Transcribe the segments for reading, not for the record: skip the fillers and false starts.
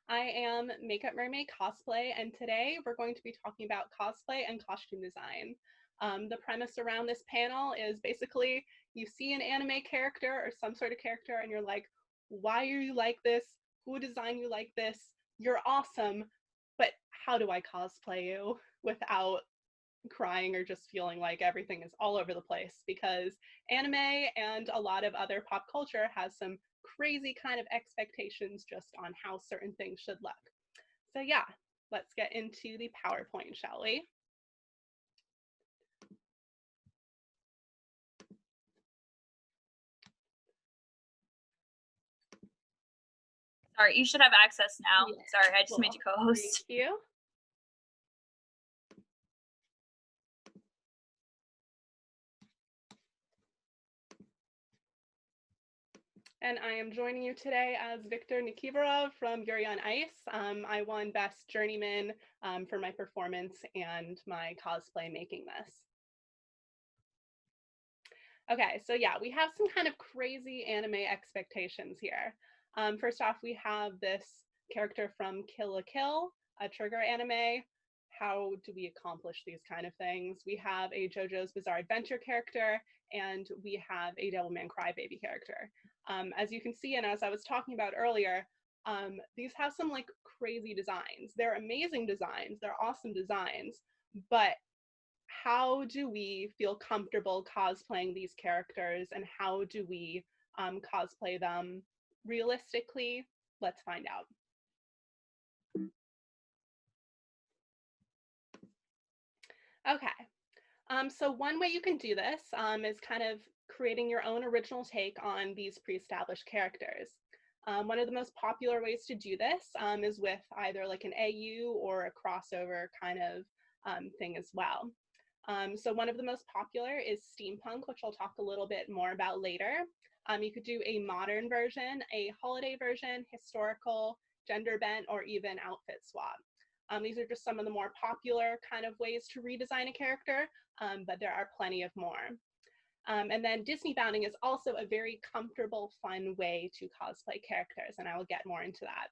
I am Makeup Mermaid Cosplay, and today we're going to be talking about cosplay and costume design. The premise around this panel is basically you see an anime character or some sort of character, and you're like, why are you like this? Who designed you like this? You're awesome, but how do I cosplay you without crying or just feeling like everything is all over the place? Because anime and a lot of other pop culture has some crazy kind of expectations just on how certain things should look. So yeah, let's get into the PowerPoint, shall we? Sorry, you should have access now. Yeah, Sorry, I just cool. made you co-host. Thank you. And I am joining you today as Victor Nikiforov from Yuri on Ice. I won Best Journeyman for my performance and my cosplay making this. Okay, so yeah, we have some kind of crazy anime expectations here. First off, we have this character from Kill la Kill, a trigger anime. How do we accomplish these kind of things? We have a JoJo's Bizarre Adventure character, and we have a Devilman Crybaby character. As you can see, and as I was talking about earlier, these have some like crazy designs. They're amazing designs, they're awesome designs, but how do we feel comfortable cosplaying these characters, and how do we cosplay them realistically? Let's find out. Okay, so one way you can do this is kind of creating your own original take on these pre-established characters. One of the most popular ways to do this is with either like an AU or a crossover kind of thing as well. So one of the most popular is steampunk, which I'll talk a little bit more about later. You could do a modern version, a holiday version, historical, gender bent, or even outfit swap. These are just some of the more popular kind of ways to redesign a character, but there are plenty of more. And then Disney bounding is also a very comfortable, fun way to cosplay characters, and I will get more into that.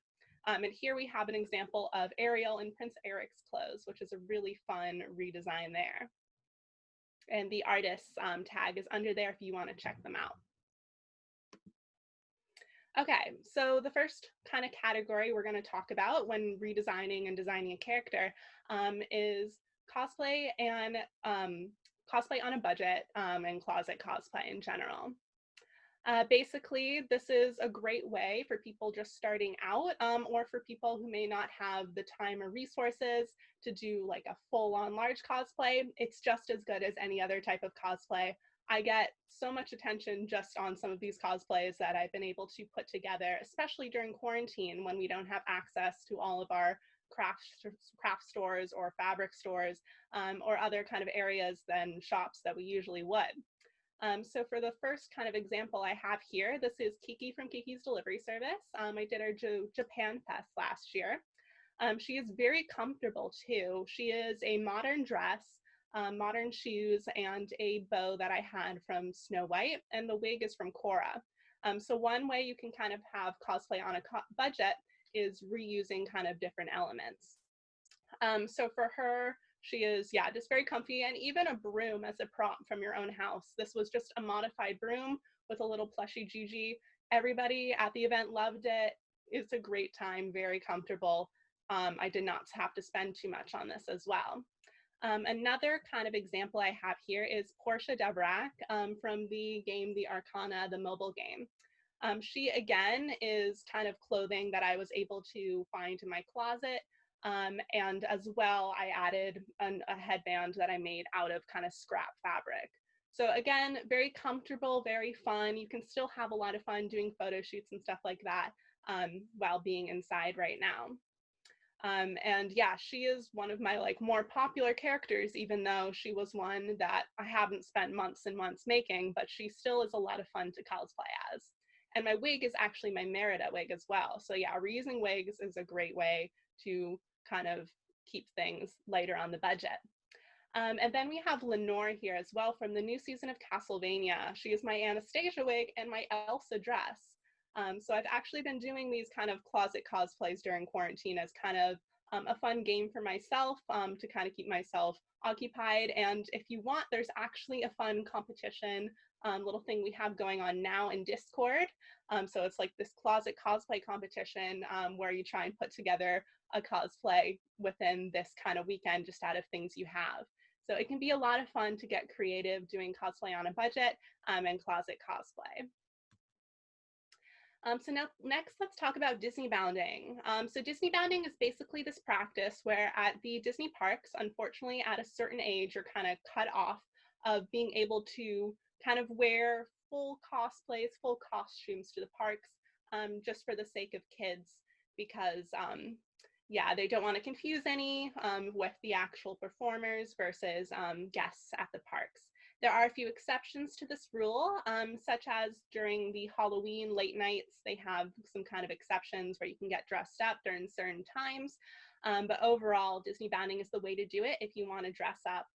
And here we have an example of Ariel in Prince Eric's clothes, which is a really fun redesign there. And the artist's tag is under there if you want to check them out. Okay, so the first kind of category we're going to talk about when redesigning and designing a character is cosplay and cosplay on a budget and closet cosplay in general. Basically, this is a great way for people just starting out or for people who may not have the time or resources to do like a full-on large cosplay. It's just as good as any other type of cosplay. I get so much attention just on some of these cosplays that I've been able to put together, especially during quarantine when we don't have access to all of our craft stores or fabric stores or other kind of areas than shops that we usually would. So for the first kind of example I have here, this is Kiki from Kiki's Delivery Service. I did her Japan Fest last year. She is very comfortable too. She is a modern dress, modern shoes, and a bow that I had from Snow White, and the wig is from Cora. So one way you can kind of have cosplay on a budget is reusing kind of different elements. So for her, she is, yeah, just very comfy, and even a broom as a prop from your own house. This was just a modified broom with a little plushy Gigi. Everybody at the event loved it. It's a great time, very comfortable. I did not have to spend too much on this as well. Another kind of example I have here is Portia Devrac from the game The Arcana, the mobile game. She, again, is kind of clothing that I was able to find in my closet. And as well, I added a headband that I made out of kind of scrap fabric. So again, very comfortable, very fun. You can still have a lot of fun doing photo shoots and stuff like that while being inside right now. And yeah, she is one of my like more popular characters, even though she was one that I haven't spent months and months making, but she still is a lot of fun to cosplay as. And my wig is actually my Merida wig as well. So yeah, reusing wigs is a great way to kind of keep things lighter on the budget. And then we have Lenore here as well from the new season of Castlevania. She is my Anastasia wig and my Elsa dress. So I've actually been doing these kind of closet cosplays during quarantine as kind of a fun game for myself to kind of keep myself occupied. And if you want, there's actually a fun competition little thing we have going on now in Discord. So it's like this closet cosplay competition where you try and put together a cosplay within this kind of weekend just out of things you have. So it can be a lot of fun to get creative doing cosplay on a budget and closet cosplay. So now next, let's talk about Disney bounding. So Disney bounding is basically this practice where at the Disney parks, unfortunately, at a certain age, you're kind of cut off of being able to kind of wear full cosplays, full costumes to the parks just for the sake of kids because yeah, they don't want to confuse any with the actual performers versus guests at the parks. There are a few exceptions to this rule, such as during the Halloween late nights, they have some kind of exceptions where you can get dressed up during certain times. But overall, Disney bounding is the way to do it if you want to dress up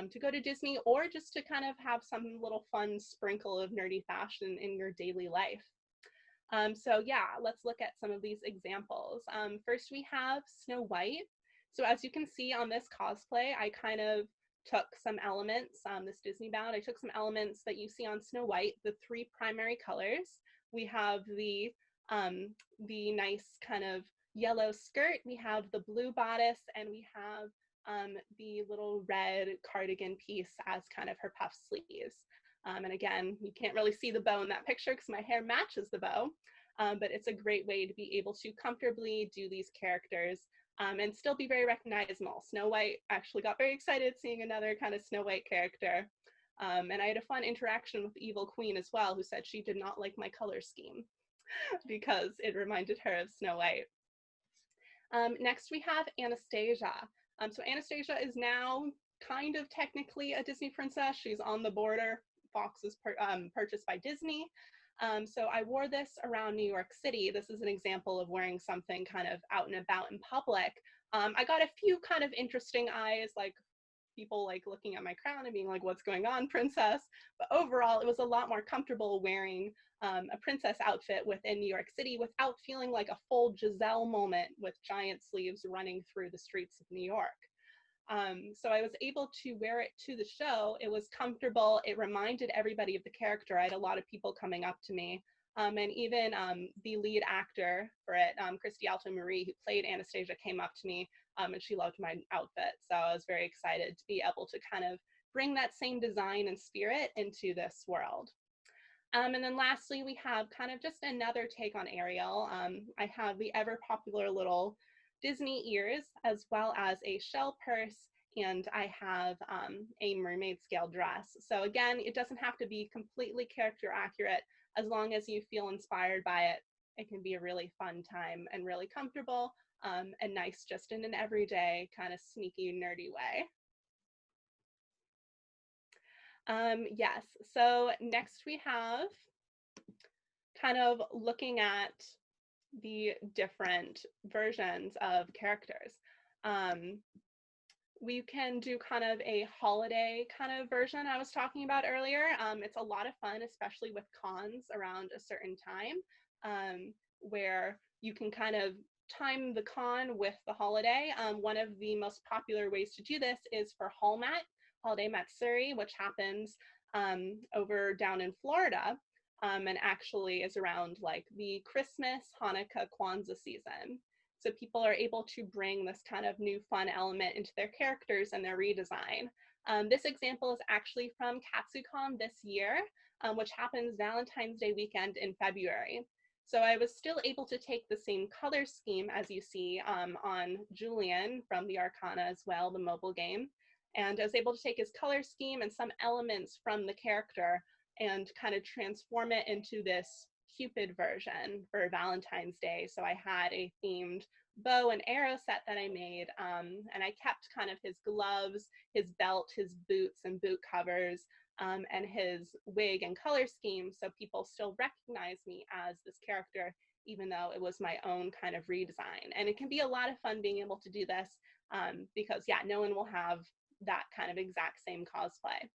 to go to Disney or just to kind of have some little fun sprinkle of nerdy fashion in your daily life. So yeah, let's look at some of these examples. First, we have Snow White. So as you can see on this cosplay, I kind of took some elements, this Disney bound, I took some elements that you see on Snow White, the three primary colors. We have the nice kind of yellow skirt, we have the blue bodice, and we have the little red cardigan piece as kind of her puff sleeves. And again, you can't really see the bow in that picture because my hair matches the bow, but it's a great way to be able to comfortably do these characters and still be very recognizable. Snow White actually got very excited seeing another kind of Snow White character. And I had a fun interaction with the Evil Queen as well, who said she did not like my color scheme because it reminded her of Snow White. Next, we have Anastasia. So Anastasia is now kind of technically a Disney princess. She's on the border. Fox was purchased by Disney. So I wore this around New York City. This is an example of wearing something kind of out and about in public. I got a few kind of interesting eyes, like people like looking at my crown and being like, what's going on, princess? But overall, it was a lot more comfortable wearing a princess outfit within New York City without feeling like a full Giselle moment with giant sleeves running through the streets of New York. So I was able to wear it to the show. It was comfortable. It reminded everybody of the character. I had a lot of people coming up to me. And even the lead actor for it, Christy Alto Marie, who played Anastasia, came up to me and she loved my outfit. So I was very excited to be able to kind of bring that same design and spirit into this world. And then lastly, we have kind of just another take on Ariel. I have the ever popular little Disney ears, as well as a shell purse, and I have a mermaid scale dress. So again, it doesn't have to be completely character accurate. As long as you feel inspired by it, it can be a really fun time and really comfortable and nice just in an everyday kind of sneaky, nerdy way. Yes, so next we have kind of looking at the different versions of characters. We can do kind of a holiday kind of version I was talking about earlier. It's a lot of fun, especially with cons around a certain time, where you can kind of time the con with the holiday. One of the most popular ways to do this is for Holiday Matsuri, which happens over down in Florida. And actually is around like the Christmas, Hanukkah, Kwanzaa season. So people are able to bring this kind of new fun element into their characters and their redesign. This example is actually from KatsuCon this year, which happens Valentine's Day weekend in February. So I was still able to take the same color scheme as you see on Julian from the Arcana as well, the mobile game. And I was able to take his color scheme and some elements from the character and kind of transform it into this Cupid version for Valentine's Day. So I had a themed bow and arrow set that I made, and I kept kind of his gloves, his belt, his boots and boot covers, and his wig and color scheme, so people still recognize me as this character, even though it was my own kind of redesign. And it can be a lot of fun being able to do this because, yeah, no one will have that kind of exact same cosplay.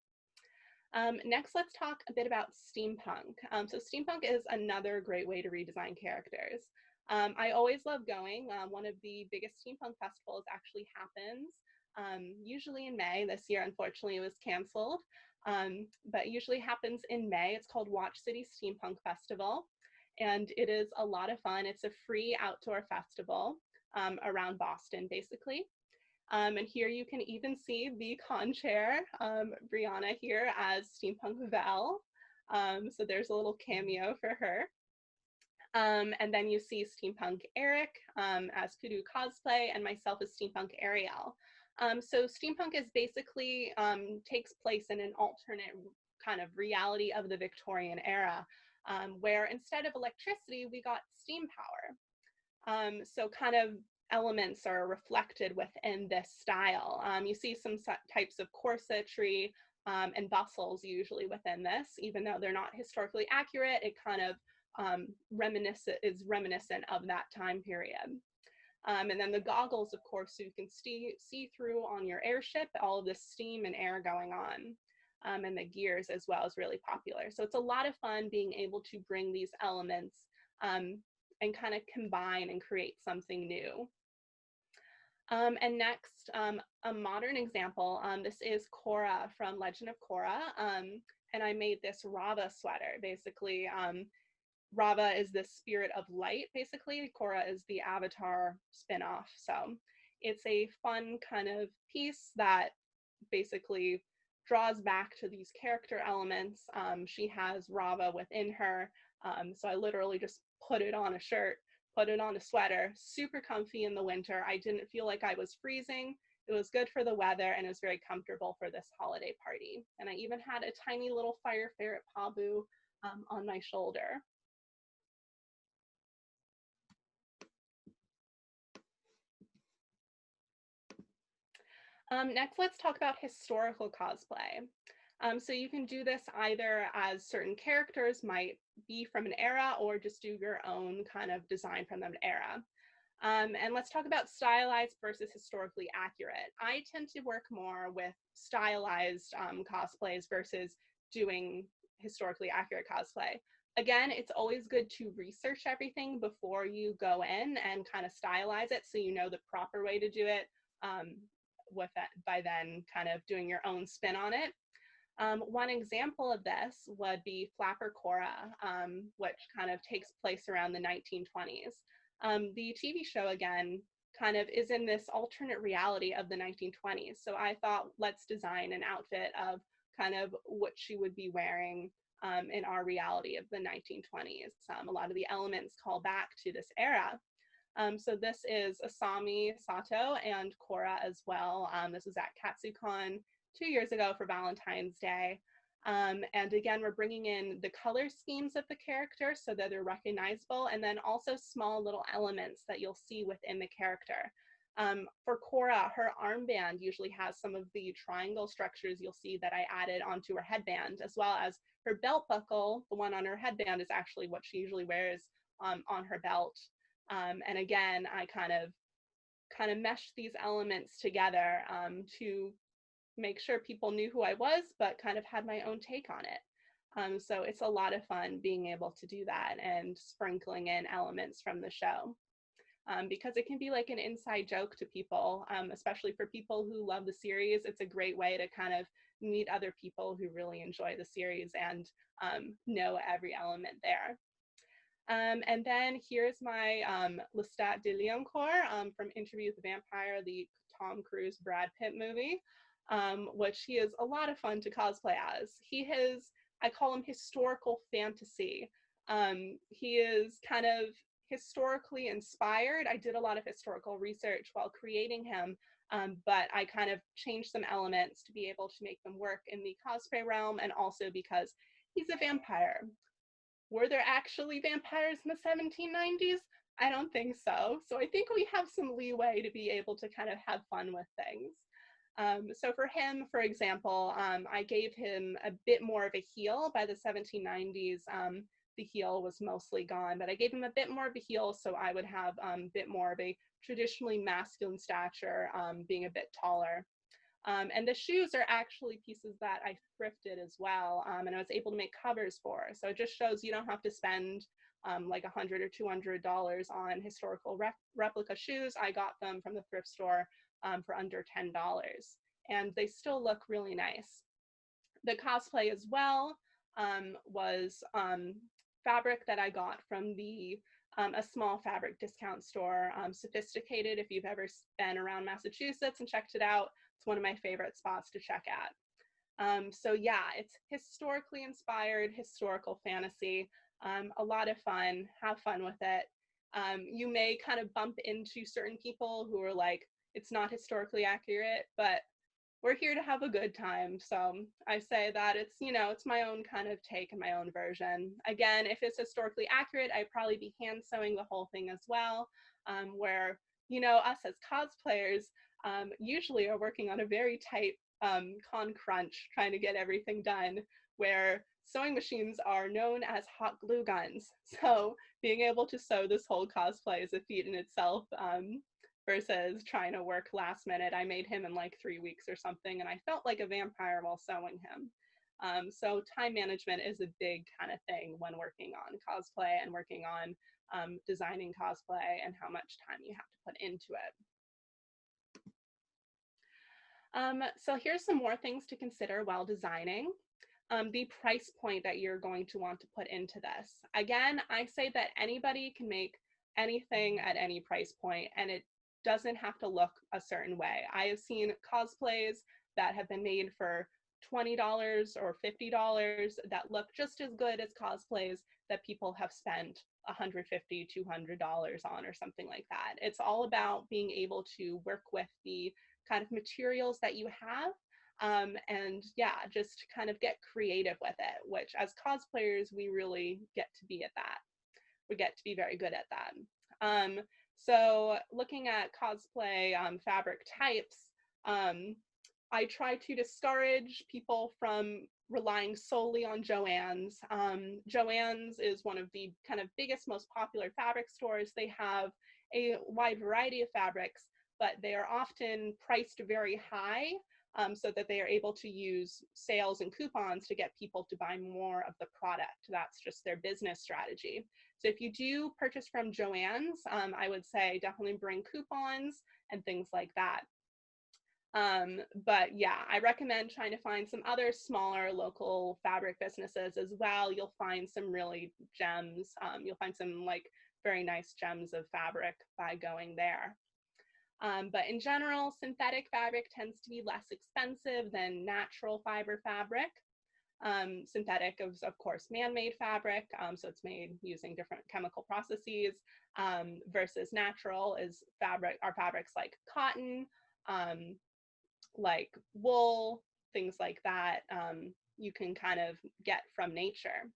Next, let's talk a bit about steampunk. So steampunk is another great way to redesign characters. I always love going. One of the biggest steampunk festivals actually happens usually in May. This year, unfortunately, it was canceled, but usually happens in May. It's called Watch City Steampunk Festival, and it is a lot of fun. It's a free outdoor festival around Boston, basically. And here you can even see the con chair, Brianna here as Steampunk Val. So there's a little cameo for her. And then you see Steampunk Eric as Kudu Cosplay and myself as Steampunk Ariel. So steampunk is basically takes place in an alternate kind of reality of the Victorian era, where instead of electricity, we got steam power. So kind of elements are reflected within this style. You see some types of corsetry and bustles usually within this, even though they're not historically accurate, it kind of is reminiscent of that time period. And then the goggles, of course, so you can see through on your airship, all of the steam and air going on. And the gears as well is really popular. So it's a lot of fun being able to bring these elements and kind of combine and create something new. And next, a modern example, this is Korra from Legend of Korra. And I made this Rava sweater. Basically, Rava is the spirit of light, basically. Korra is the Avatar spinoff. So it's a fun kind of piece that basically draws back to these character elements. She has Rava within her. So I literally just put it on a shirt, put it on a sweater, super comfy in the winter. I didn't feel like I was freezing. It was good for the weather and it was very comfortable for this holiday party. And I even had a tiny little fire ferret Pabu on my shoulder. Next, let's talk about historical cosplay. So you can do this either as certain characters might be from an era or just do your own kind of design from an era. And let's talk about stylized versus historically accurate. I tend to work more with stylized cosplays versus doing historically accurate cosplay. Again, it's always good to research everything before you go in and kind of stylize it so you know the proper way to do it with that, by then kind of doing your own spin on it. One example of this would be Flapper Cora, which kind of takes place around the 1920s. The TV show, again, kind of is in this alternate reality of the 1920s. So I thought, let's design an outfit of kind of what she would be wearing in our reality of the 1920s. A lot of the elements call back to this era. So this is Asami Sato and Cora as well. This was at KatsuCon 2 years ago for Valentine's Day. And again, we're bringing in the color schemes of the character so that they're recognizable, and then also small little elements that you'll see within the character. For Cora, her armband usually has some of the triangle structures you'll see that I added onto her headband, as well as her belt buckle. The one on her headband is actually what she usually wears on her belt. And again, I kind of meshed these elements together to make sure people knew who I was, but kind of had my own take on it. So it's a lot of fun being able to do that and sprinkling in elements from the show. Because it can be like an inside joke to people, especially for people who love the series. It's a great way to kind of meet other people who really enjoy the series and know every element there. And then here's my Lestat de Lioncourt from Interview with the Vampire, the Tom Cruise Brad Pitt movie, which he is a lot of fun to cosplay as. I call him historical fantasy. He is kind of historically inspired. I did a lot of historical research while creating him, but I kind of changed some elements to be able to make them work in the cosplay realm, and also because he's a vampire. Were there actually vampires in the 1790s? I don't think so. So I think we have some leeway to be able to kind of have fun with things. So for him, for example, I gave him a bit more of a heel. By the 1790s, the heel was mostly gone, but I gave him a bit more of a heel so I would have a bit more of a traditionally masculine stature, being a bit taller. And the shoes are actually pieces that I thrifted as well, and I was able to make covers for. So it just shows you don't have to spend like $100 or $200 on historical replica shoes. I got them from the thrift store for under $10, and they still look really nice. The cosplay as well was fabric that I got from a small fabric discount store, Sophisticated. If you've ever been around Massachusetts and checked it out, it's one of my favorite spots to check at. So yeah, it's historically inspired, historical fantasy, a lot of fun, have fun with it. You may kind of bump into certain people who are like, it's not historically accurate, but we're here to have a good time. So I say that it's, it's my own kind of take and my own version. Again, if it's historically accurate, I'd probably be hand sewing the whole thing as well, where, us as cosplayers usually are working on a very tight con crunch, trying to get everything done, where sewing machines are known as hot glue guns. So being able to sew this whole cosplay is a feat in itself. Versus trying to work last minute. I made him in like 3 weeks or something, and I felt like a vampire while sewing him. So time management is a big kind of thing when working on cosplay and working on designing cosplay, and how much time you have to put into it. So here's some more things to consider while designing. The price point that you're going to want to put into this. Again, I say that anybody can make anything at any price point, and it doesn't have to look a certain way. I have seen cosplays that have been made for $20 or $50 that look just as good as cosplays that people have spent $150, $200 on or something like that. It's all about being able to work with the kind of materials that you have, and yeah, just kind of get creative with it, which as cosplayers, we really get to be at that. We get to be very good at that. So looking at cosplay fabric types, I try to discourage people from relying solely on Joann's. Joann's is one of the kind of biggest, most popular fabric stores. They have a wide variety of fabrics, but they are often priced very high, so that they are able to use sales and coupons to get people to buy more of the product. That's just their business strategy. So if you do purchase from Joann's, I would say definitely bring coupons and things like that. But yeah, I recommend trying to find some other smaller local fabric businesses as well. You'll find some really gems. You'll find some like very nice gems of fabric by going there. But in general, synthetic fabric tends to be less expensive than natural fiber fabric. Synthetic is, of course, man-made fabric, so it's made using different chemical processes, versus natural is fabrics like cotton, like wool, things like that, you can kind of get from nature.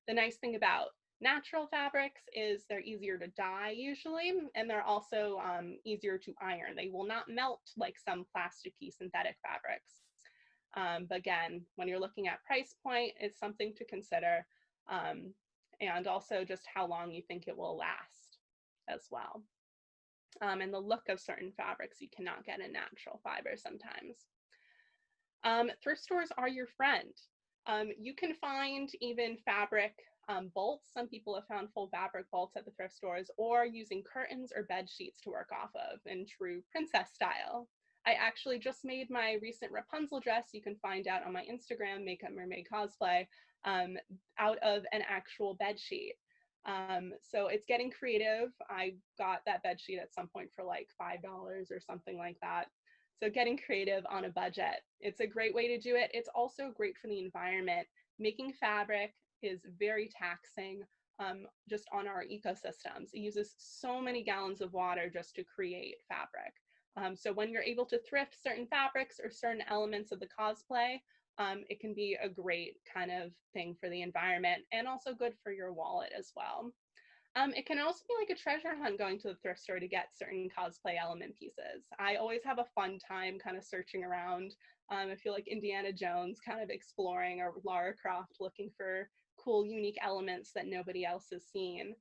The nice thing about natural fabrics is they're easier to dye usually, and they're also easier to iron. They will not melt like some plasticky synthetic fabrics. But again, when you're looking at price point, it's something to consider, and also just how long you think it will last as well. And the look of certain fabrics you cannot get in natural fiber sometimes. Thrift stores are your friend. You can find even fabric bolts. Some people have found full fabric bolts at the thrift stores, or using curtains or bed sheets to work off of in true princess style. I actually just made my recent Rapunzel dress, you can find out on my Instagram, makeupmermaidcosplay, out of an actual bed sheet. So it's getting creative. I got that bed sheet at some point for like $5 or something like that. So getting creative on a budget. It's a great way to do it. It's also great for the environment. Making fabric is very taxing, just on our ecosystems. It uses so many gallons of water just to create fabric. So when you're able to thrift certain fabrics or certain elements of the cosplay, it can be a great kind of thing for the environment, and also good for your wallet as well. It can also be like a treasure hunt going to the thrift store to get certain cosplay element pieces. I always have a fun time kind of searching around. I feel like Indiana Jones kind of exploring, or Lara Croft looking for cool, unique elements that nobody else has seen,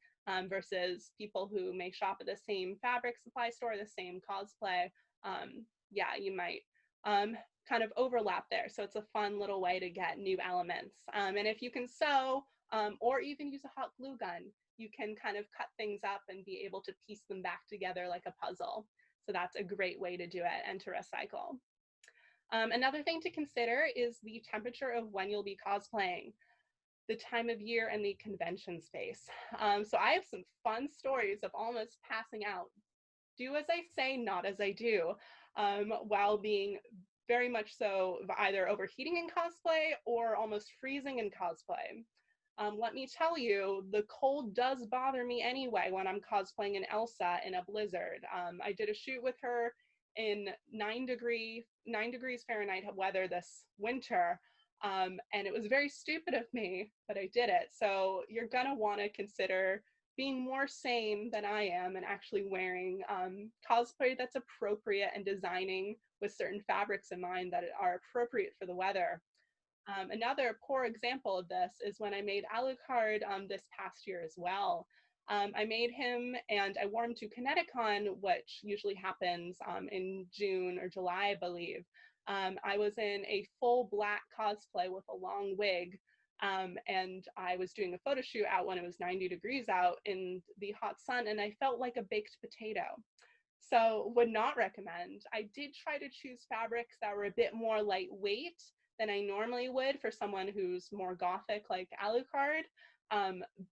versus people who may shop at the same fabric supply store, the same cosplay. Yeah, you might kind of overlap there. So it's a fun little way to get new elements. And if you can sew or even use a hot glue gun, you can kind of cut things up and be able to piece them back together like a puzzle. So that's a great way to do it and to recycle. Another thing to consider is the temperature of when you'll be cosplaying, the time of year, and the convention space. So I have some fun stories of almost passing out. Do as I say, not as I do, while being very much so either overheating in cosplay or almost freezing in cosplay. Let me tell you, the cold does bother me anyway when I'm cosplaying an Elsa in a blizzard. I did a shoot with her in 9 degrees Fahrenheit weather this winter, and it was very stupid of me, but I did it. So you're gonna want to consider being more sane than I am and actually wearing cosplay that's appropriate and designing with certain fabrics in mind that are appropriate for the weather. Another poor example of this is when I made Alucard this past year as well. I made him and I wore him to Kineticon, which usually happens in June or July, I believe. I was in a full black cosplay with a long wig, and I was doing a photo shoot out when it was 90 degrees out in the hot sun, and I felt like a baked potato. So would not recommend. I did try to choose fabrics that were a bit more lightweight than I normally would for someone who's more gothic like Alucard,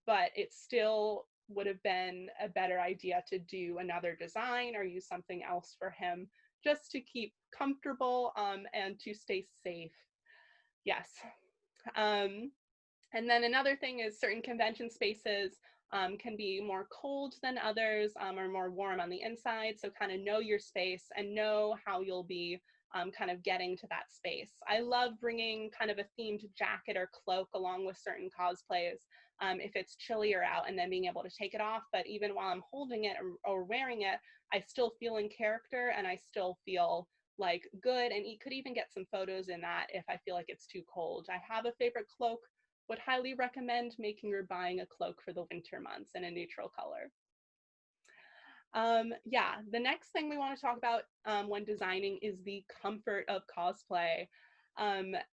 but it still would have been a better idea to do another design or use something else for him just to keep comfortable and to stay safe. Yes. Um, and then another thing is certain convention spaces can be more cold than others or more warm on the inside. So kind of know your space and know how you'll be kind of getting to that space. I love bringing kind of a themed jacket or cloak along with certain cosplays if it's chillier out, and then being able to take it off. But even while I'm holding it or wearing it, I still feel in character and I still feel like good, and you could even get some photos in that if I feel like it's too cold. I have a favorite cloak, would highly recommend making or buying a cloak for the winter months in a neutral color. Yeah, the next thing we want to talk about when designing is the comfort of cosplay.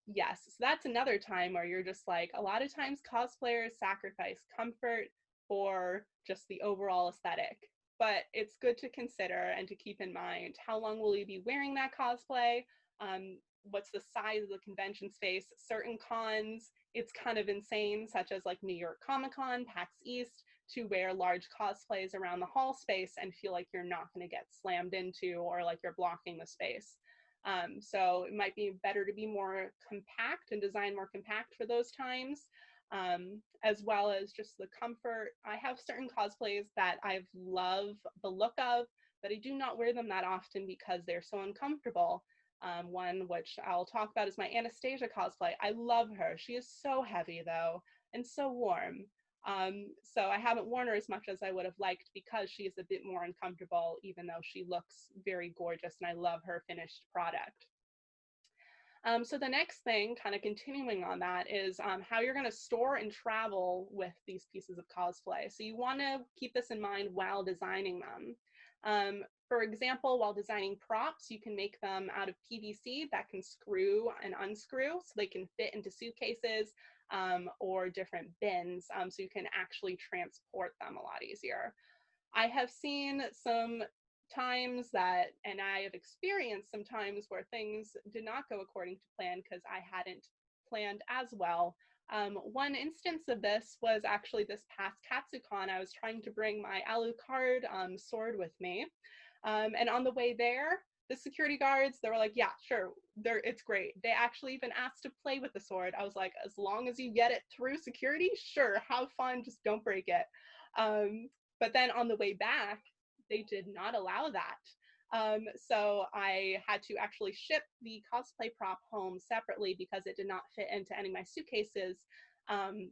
Yes, so that's another time where you're just like, a lot of times cosplayers sacrifice comfort for just the overall aesthetic. But it's good to consider and to keep in mind, how long will you be wearing that cosplay? What's the size of the convention space? Certain cons, it's kind of insane, such as like New York Comic Con, PAX East, to wear large cosplays around the hall space and feel like you're not going to get slammed into or like you're blocking the space. So it might be better to be more compact and design more compact for those times, as well as just the comfort. I have certain cosplays that I love the look of, but I do not wear them that often because they're so uncomfortable. One which I'll talk about is my Anastasia cosplay. I love her. She is so heavy though and so warm. So I haven't worn her as much as I would have liked because she is a bit more uncomfortable, even though she looks very gorgeous and I love her finished product. So the next thing, kind of continuing on that, is how you're going to store and travel with these pieces of cosplay. So you want to keep this in mind while designing them. For example, while designing props, you can make them out of PVC that can screw and unscrew so they can fit into suitcases or different bins, so you can actually transport them a lot easier. I have seen some times that, and I have experienced some times where things did not go according to plan because I hadn't planned as well. One instance of this was actually this past Katsucon. I was trying to bring my Alucard sword with me. And on the way there, the security guards, they were like, yeah, sure, it's great. They actually even asked to play with the sword. I was like, as long as you get it through security, sure, have fun, just don't break it. But then on the way back, they did not allow that. So I had to actually ship the cosplay prop home separately because it did not fit into any of my suitcases.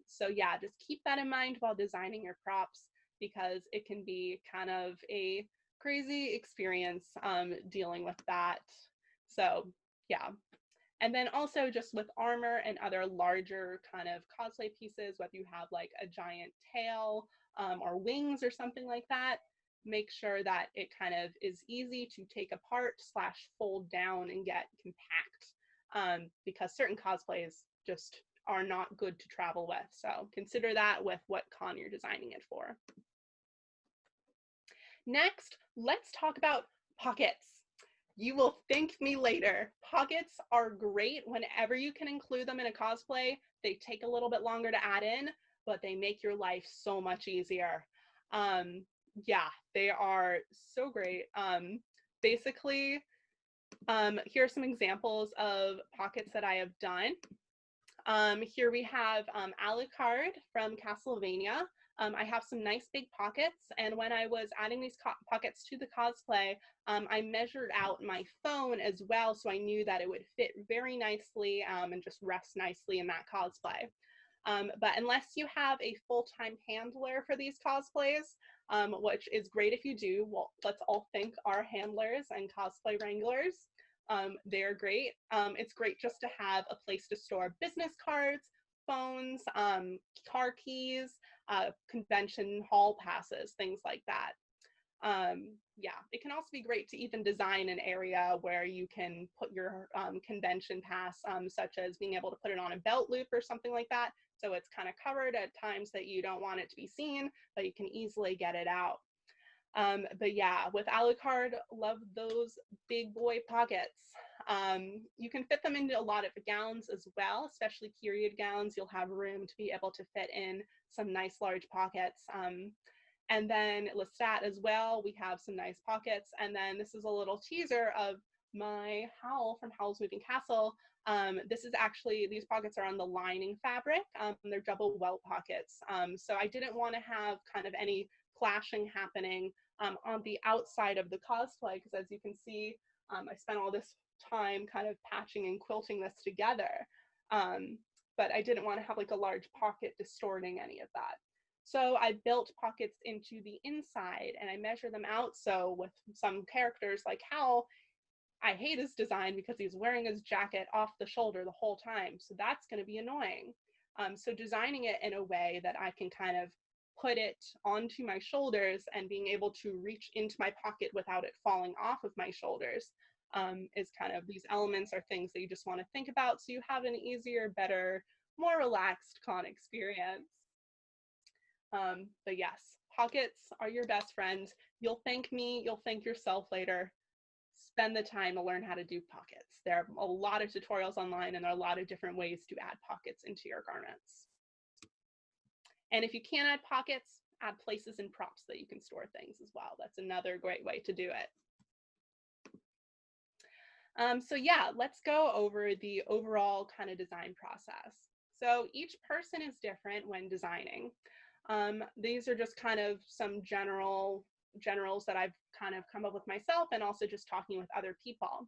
So yeah, just keep that in mind while designing your props because it can be kind of a crazy experience dealing with that. So yeah. And then also just with armor and other larger kind of cosplay pieces, whether you have like a giant tail or wings or something like that, make sure that it kind of is easy to take apart slash fold down and get compact, because certain cosplays just are not good to travel with. So consider that with what con you're designing it for. Next, let's talk about pockets. You will thank me later. Pockets are great whenever you can include them in a cosplay. They take a little bit longer to add in, but they make your life so much easier. Yeah, they are so great. Basically, here are some examples of pockets that I have done. Here we have Alucard from Castlevania. I have some nice big pockets, and when I was adding these pockets to the cosplay, I measured out my phone as well, so I knew that it would fit very nicely and just rest nicely in that cosplay. But unless you have a full-time handler for these cosplays, which is great if you do, well, let's all thank our handlers and cosplay wranglers. They're great. It's great just to have a place to store business cards, phones, car keys, convention hall passes, things like that. Yeah, it can also be great to even design an area where you can put your convention pass, such as being able to put it on a belt loop or something like that. So it's kind of covered at times that you don't want it to be seen, but you can easily get it out. But yeah, with Alucard, love those big boy pockets. You can fit them into a lot of gowns as well, especially period gowns. You'll have room to be able to fit in some nice large pockets. And then Lestat as well, we have some nice pockets. And then this is a little teaser of my Howl from Howl's Moving Castle. This is actually, these pockets are on the lining fabric. They're double welt pockets. So I didn't want to have kind of any clashing happening on the outside of the cosplay, because as you can see, I spent all this time kind of patching and quilting this together. But I didn't want to have like a large pocket distorting any of that. So I built pockets into the inside and I measure them out. So with some characters like Howl, I hate his design because he's wearing his jacket off the shoulder the whole time. So that's going to be annoying. So designing it in a way that I can kind of put it onto my shoulders and being able to reach into my pocket without it falling off of my shoulders is kind of, these elements are things that you just want to think about so you have an easier, better, more relaxed con experience. But yes, pockets are your best friend. You'll thank me, you'll thank yourself later. Spend the time to learn how to do pockets. There are a lot of tutorials online and there are a lot of different ways to add pockets into your garments. And if you can't add pockets, add places and props that you can store things as well. That's another great way to do it. So yeah, let's go over the overall kind of design process. So each person is different when designing. These are just kind of some generals that I've kind of come up with myself and also just talking with other people.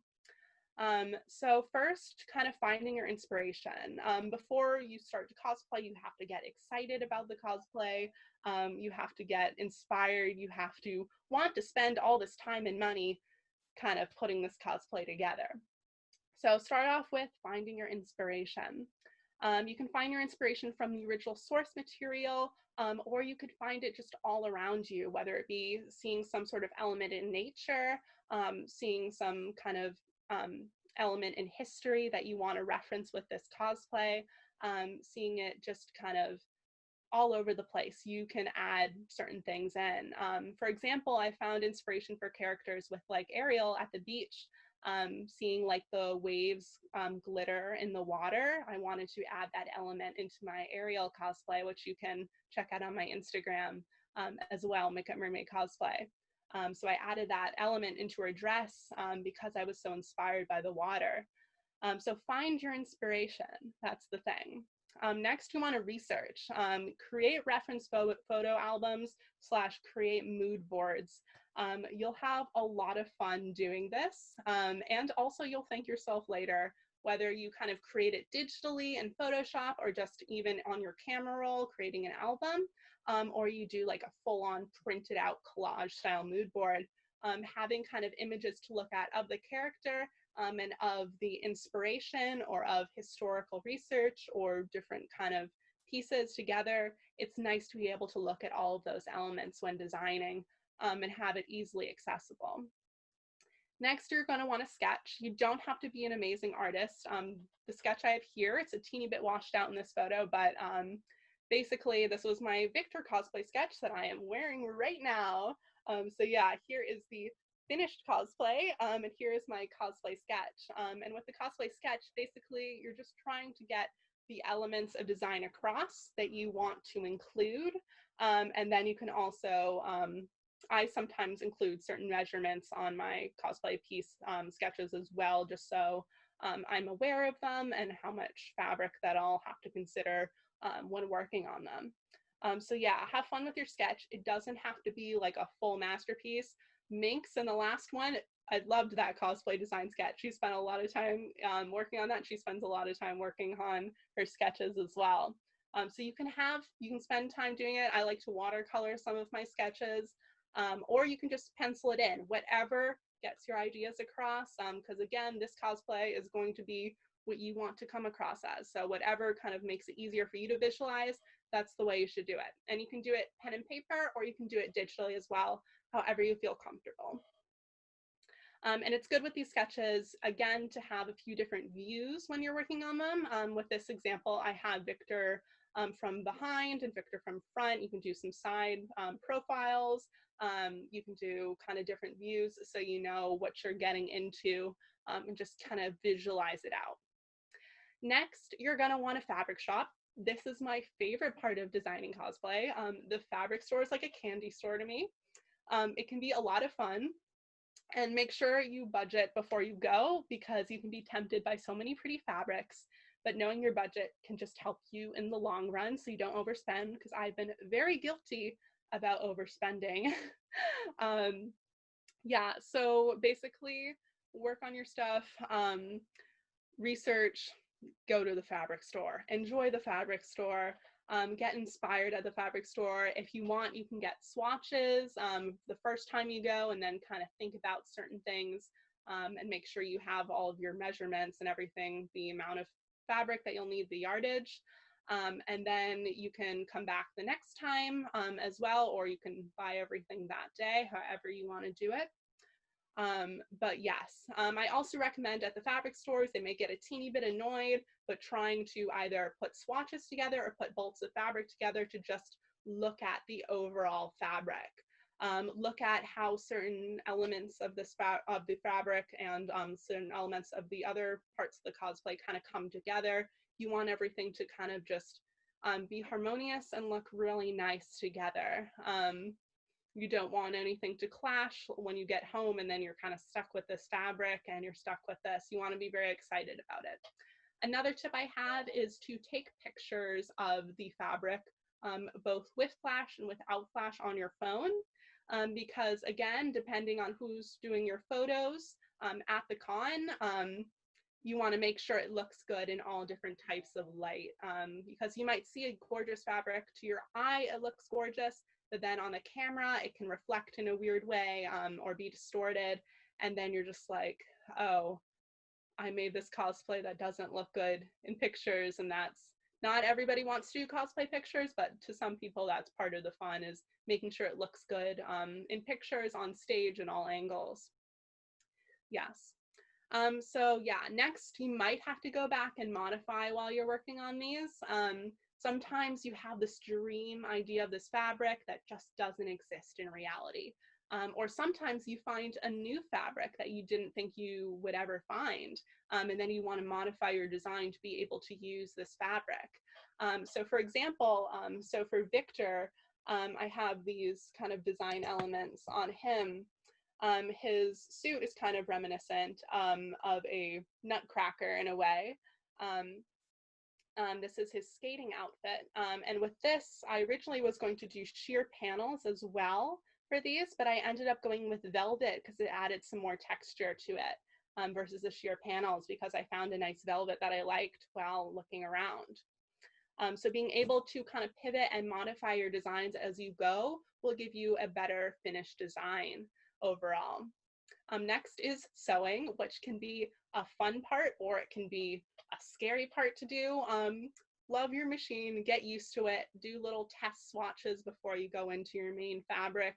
So first, kind of finding your inspiration. Before you start to cosplay, you have to get excited about the cosplay. You have to get inspired. You have to want to spend all this time and money kind of putting this cosplay together. So start off with finding your inspiration. You can find your inspiration from the original source material, or you could find it just all around you, whether it be seeing some sort of element in nature, seeing some kind of element in history that you want to reference with this cosplay, seeing it just kind of all over the place. You can add certain things in. For example, I found inspiration for characters with like Ariel at the beach, seeing like the waves glitter in the water. I wanted to add that element into my Ariel cosplay, which you can check out on my Instagram as well, makeupmermaidcosplay. So I added that element into her dress because I was so inspired by the water. So find your inspiration, that's the thing. Next, you want to research. Create reference photo albums / create mood boards. You'll have a lot of fun doing this, and also you'll thank yourself later, whether you kind of create it digitally in Photoshop or just even on your camera roll creating an album, or you do like a full-on printed out collage style mood board. Having kind of images to look at of the character and of the inspiration or of historical research or different kind of pieces together. It's nice to be able to look at all of those elements when designing. and have it easily accessible. Next, you're going to want to sketch. You don't have to be an amazing artist. The sketch I have here, it's a teeny bit washed out in this photo, but basically this was my Victor cosplay sketch that I am wearing right now. So yeah, here is the finished cosplay, and here is my cosplay sketch. And with the cosplay sketch, basically you're just trying to get the elements of design across that you want to include, and then you can also I sometimes include certain measurements on my cosplay piece sketches as well, just so I'm aware of them and how much fabric that I'll have to consider when working on them. So yeah, have fun with your sketch. It doesn't have to be like a full masterpiece. Minx in the last one, I loved that cosplay design sketch. She spent a lot of time working on that. She spends a lot of time working on her sketches as well. So you can spend time doing it. I like to watercolor some of my sketches. Or you can just pencil it in, whatever gets your ideas across, because again, this cosplay is going to be what you want to come across as. So whatever kind of makes it easier for you to visualize, that's the way you should do it. And you can do it pen and paper, or you can do it digitally as well, however you feel comfortable. And it's good with these sketches, again, to have a few different views when you're working on them. With this example, I have Victor from behind and Victor from front. You can do some side profiles. You can do kind of different views so you know what you're getting into and just kind of visualize it out. Next, you're going to want a fabric shop. This is my favorite part of designing cosplay. The fabric store is like a candy store to me. It can be a lot of fun. And make sure you budget before you go, because you can be tempted by so many pretty fabrics, but knowing your budget can just help you in the long run so you don't overspend, because I've been very guilty about overspending. Yeah, so basically work on your stuff, research, go to the fabric store, enjoy the fabric store. Get inspired at the fabric store. If you want, you can get swatches the first time you go, and then kind of think about certain things and make sure you have all of your measurements and everything, the amount of fabric that you'll need, the yardage. And then you can come back the next time as well, or you can buy everything that day, however you want to do it. But yes, I also recommend at the fabric stores, they may get a teeny bit annoyed, but trying to either put swatches together or put bolts of fabric together to just look at the overall fabric. Look at how certain elements of the fabric and certain elements of the other parts of the cosplay kind of come together. You want everything to kind of just be harmonious and look really nice together. You don't want anything to clash when you get home and then you're kind of stuck with this fabric and you're stuck with this. You want to be very excited about it. Another tip I have is to take pictures of the fabric, both with flash and without flash on your phone, because again, depending on who's doing your photos at the con, you want to make sure it looks good in all different types of light, because you might see a gorgeous fabric to your eye, it looks gorgeous, but then on the camera, it can reflect in a weird way or be distorted. And then you're just like, oh, I made this cosplay that doesn't look good in pictures. And that's not everybody wants to do cosplay pictures, but to some people, that's part of the fun, is making sure it looks good in pictures, on stage, and all angles. Yes. So yeah, next you might have to go back and modify while you're working on these. Sometimes you have this dream idea of this fabric that just doesn't exist in reality. Or sometimes you find a new fabric that you didn't think you would ever find. And then you want to modify your design to be able to use this fabric. So for example, so for Victor, I have these kind of design elements on him. His suit is kind of reminiscent of a nutcracker in a way. This is his skating outfit. And with this, I originally was going to do sheer panels as well for these, but I ended up going with velvet because it added some more texture to it versus the sheer panels, because I found a nice velvet that I liked while looking around. So being able to kind of pivot and modify your designs as you go will give you a better finished design overall. Next is sewing, which can be a fun part or it can be a scary part to do. Love your machine, get used to it, do little test swatches before you go into your main fabric.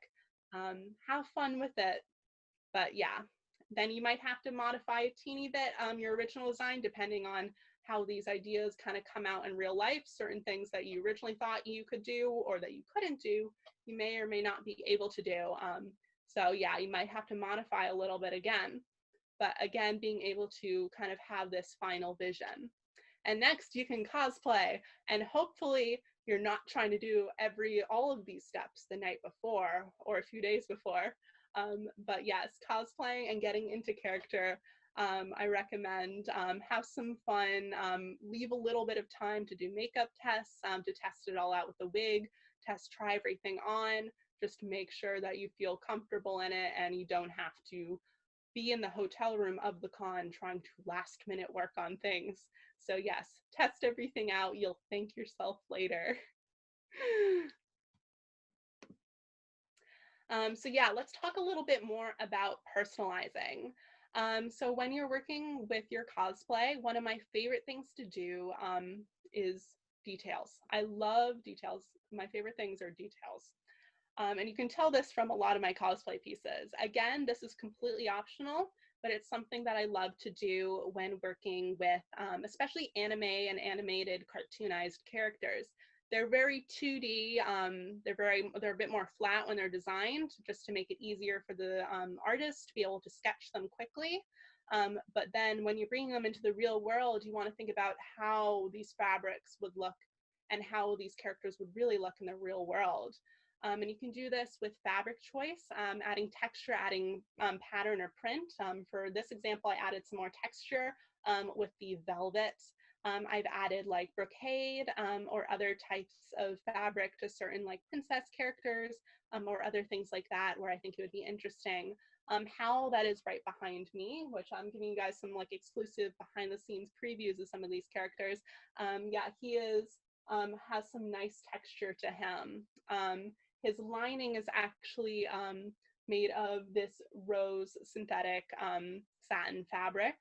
Have fun with it. But yeah, then you might have to modify a teeny bit your original design depending on how these ideas kind of come out in real life. Certain things that you originally thought you could do or that you couldn't do, you may or may not be able to do. So yeah, you might have to modify a little bit again. But again, being able to kind of have this final vision. And next you can cosplay, and hopefully you're not trying to do all of these steps the night before or a few days before. But yes, cosplaying and getting into character, I recommend. Have some fun, leave a little bit of time to do makeup tests, to test it all out with the wig, try everything on, just to make sure that you feel comfortable in it and you don't have to be in the hotel room of the con trying to last minute work on things. So yes, test everything out. You'll thank yourself later. So yeah, let's talk a little bit more about personalizing. So when you're working with your cosplay, one of my favorite things to do is details. I love details. My favorite things are details. And you can tell this from a lot of my cosplay pieces. Again, this is completely optional, but it's something that I love to do when working with especially anime and animated cartoonized characters. They're very 2D, they're a bit more flat when they're designed, just to make it easier for the artist to be able to sketch them quickly. But then when you're bringing them into the real world, you want to think about how these fabrics would look and how these characters would really look in the real world. And you can do this with fabric choice, adding texture, adding pattern or print. For this example, I added some more texture with the velvet. I've added like brocade or other types of fabric to certain like princess characters or other things like that, where I think it would be interesting. How that is right behind me, which I'm giving you guys some like exclusive behind the scenes previews of some of these characters. Yeah, he has some nice texture to him. His lining is actually made of this rose synthetic satin fabric,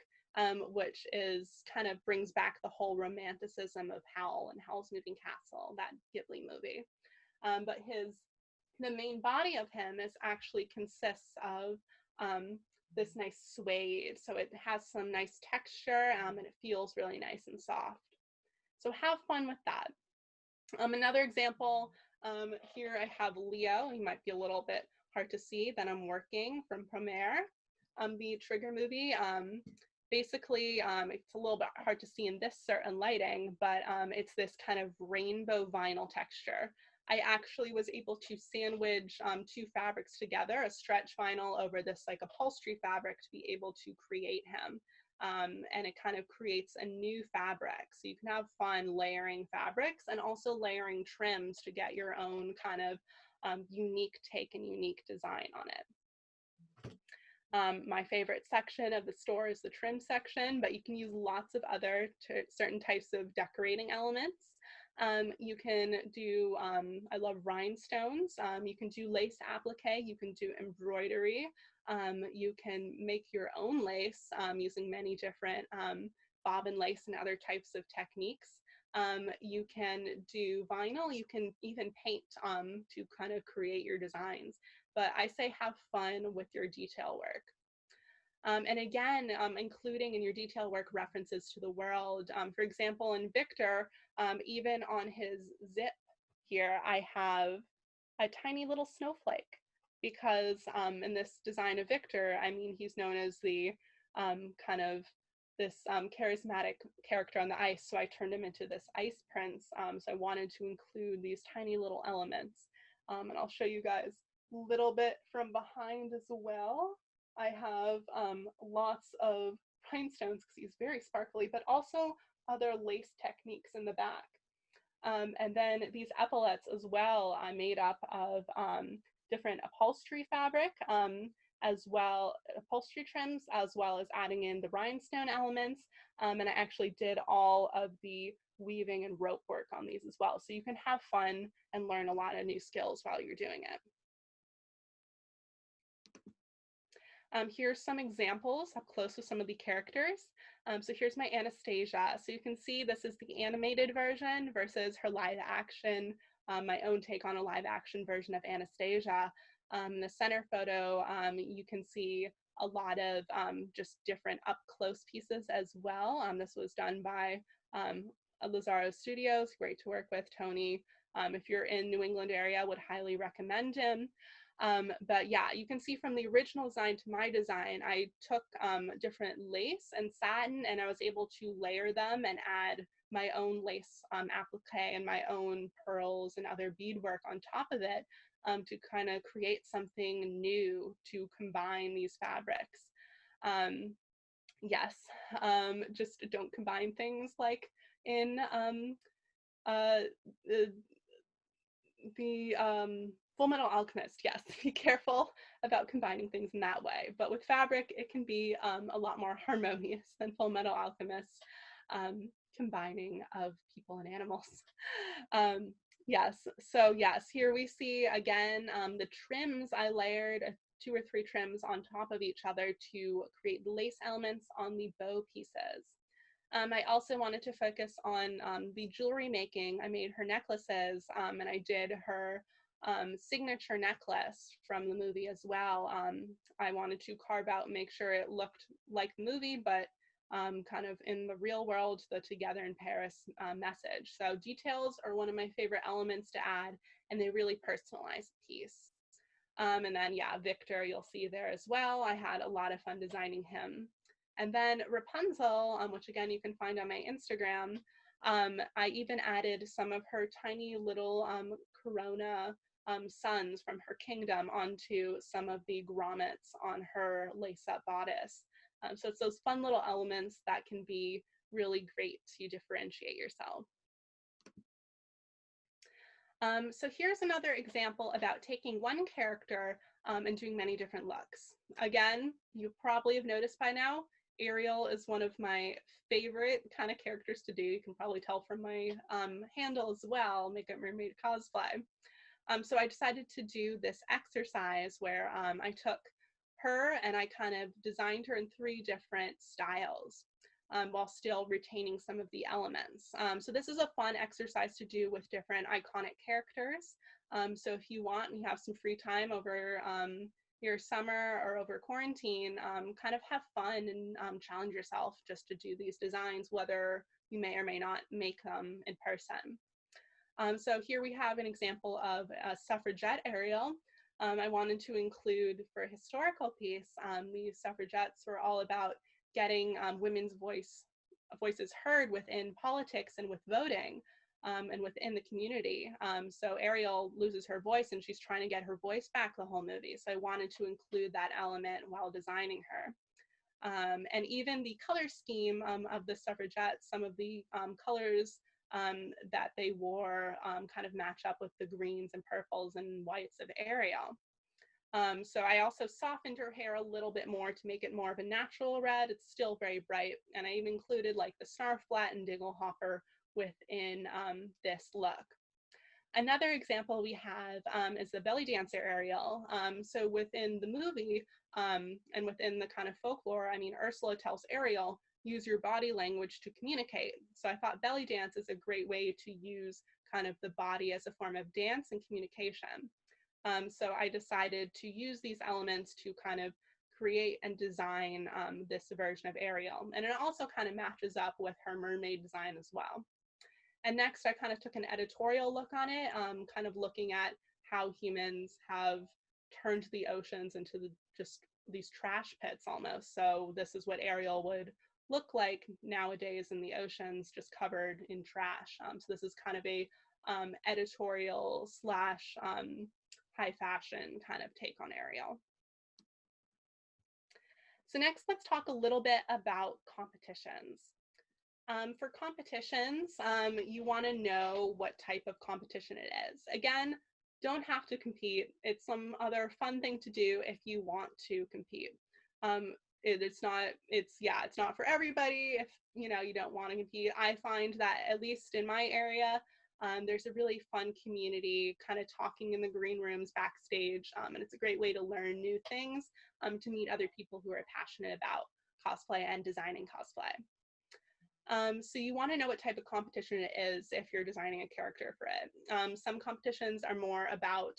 which is kind of brings back the whole romanticism of Howl and Howl's Moving Castle, that Ghibli movie. But the main body of him actually consists of this nice suede, so it has some nice texture and it feels really nice and soft. So have fun with that. Another example, here I have Leo. He might be a little bit hard to see that I'm working from Premiere. The Trigger movie, basically, it's a little bit hard to see in this certain lighting, but it's this kind of rainbow vinyl texture. I actually was able to sandwich two fabrics together, a stretch vinyl over this like upholstery fabric, to be able to create him. And it kind of creates a new fabric. So you can have fun layering fabrics and also layering trims to get your own kind of unique take and unique design on it. My favorite section of the store is the trim section, but you can use lots of other certain types of decorating elements. You can do, I love rhinestones. You can do lace applique, you can do embroidery. You can make your own lace using many different bobbin lace and other types of techniques. You can do vinyl, you can even paint to kind of create your designs. But I say have fun with your detail work. And again, including in your detail work references to the world. For example, in Victor, even on his zip here, I have a tiny little snowflake, because in this design of Victor, I mean, he's known as the kind of this charismatic character on the ice, so I turned him into this ice prince. So I wanted to include these tiny little elements. And I'll show you guys a little bit from behind as well. I have lots of rhinestones because he's very sparkly, but also other lace techniques in the back. And then these epaulets as well, I made up of different upholstery fabric, as well, upholstery trims, as well as adding in the rhinestone elements. And I actually did all of the weaving and rope work on these as well. So you can have fun and learn a lot of new skills while you're doing it. Here's some examples up close with some of the characters. So here's my Anastasia. So you can see this is the animated version versus her live action, my own take on a live action version of Anastasia. The center photo, you can see a lot of just different up close pieces as well. This was done by Lazaro Studios, great to work with, Tony. If you're in New England area, I would highly recommend him. But yeah, you can see from the original design to my design, I took different lace and satin, and I was able to layer them and add my own lace applique and my own pearls and other beadwork on top of it to kind of create something new to combine these fabrics. Yes, just don't combine things like in uh, the Full Metal Alchemist. Yes, be careful about combining things in that way. But with fabric, it can be a lot more harmonious than Full Metal Alchemist combining of people and animals. Yes, so yes, here we see again the trims. I layered 2 or 3 trims on top of each other to create the lace elements on the bow pieces. I also wanted to focus on the jewelry making. I made her necklaces and I did her signature necklace from the movie as well. I wanted to carve out and make sure it looked like the movie, but kind of in the real world, the Together in Paris message. So details are one of my favorite elements to add, and they really personalize the piece. And then, yeah, Victor, you'll see there as well. I had a lot of fun designing him. And then Rapunzel, which again you can find on my Instagram, I even added some of her tiny little corona suns from her kingdom onto some of the grommets on her lace-up bodice. So it's those fun little elements that can be really great to differentiate yourself. So here's another example about taking one character and doing many different looks. Again, you probably have noticed by now, Ariel is one of my favorite kind of characters to do. You can probably tell from my handle as well, Makeup Mermaid Cosplay. So I decided to do this exercise where I took her and I kind of designed her in 3 different styles. While still retaining some of the elements. So this is a fun exercise to do with different iconic characters. So if you want and you have some free time over your summer or over quarantine, kind of have fun and challenge yourself just to do these designs, whether you may or may not make them in person. So here we have an example of a suffragette Ariel. I wanted to include for a historical piece, these suffragettes were all about getting women's voices heard within politics and with voting and within the community. So Ariel loses her voice and she's trying to get her voice back the whole movie. So I wanted to include that element while designing her. And even the color scheme of the suffragettes, some of the colors that they wore kind of match up with the greens and purples and whites of Ariel. So I also softened her hair a little bit more to make it more of a natural red. It's still very bright. And I even included like the snarf flat and diggle hopper within this look. Another example we have is the belly dancer Ariel. So within the movie and within the kind of folklore, I mean, Ursula tells Ariel, use your body language to communicate. So I thought belly dance is a great way to use kind of the body as a form of dance and communication. So I decided to use these elements to kind of create and design this version of Ariel. And it also kind of matches up with her mermaid design as well. And next, I kind of took an editorial look on it, kind of looking at how humans have turned the oceans into just these trash pits almost. So this is what Ariel would look like nowadays in the oceans, just covered in trash. So this is kind of a editorial slash high fashion kind of take on Ariel. So next, let's talk a little bit about competitions. For competitions, you want to know what type of competition it is. Again, don't have to compete. It's some other fun thing to do if you want to compete. It's not for everybody if you don't want to compete. I find that at least in my area, there's a really fun community kind of talking in the green rooms backstage, and it's a great way to learn new things, to meet other people who are passionate about cosplay and designing cosplay. So you want to know what type of competition it is if you're designing a character for it. Some competitions are more about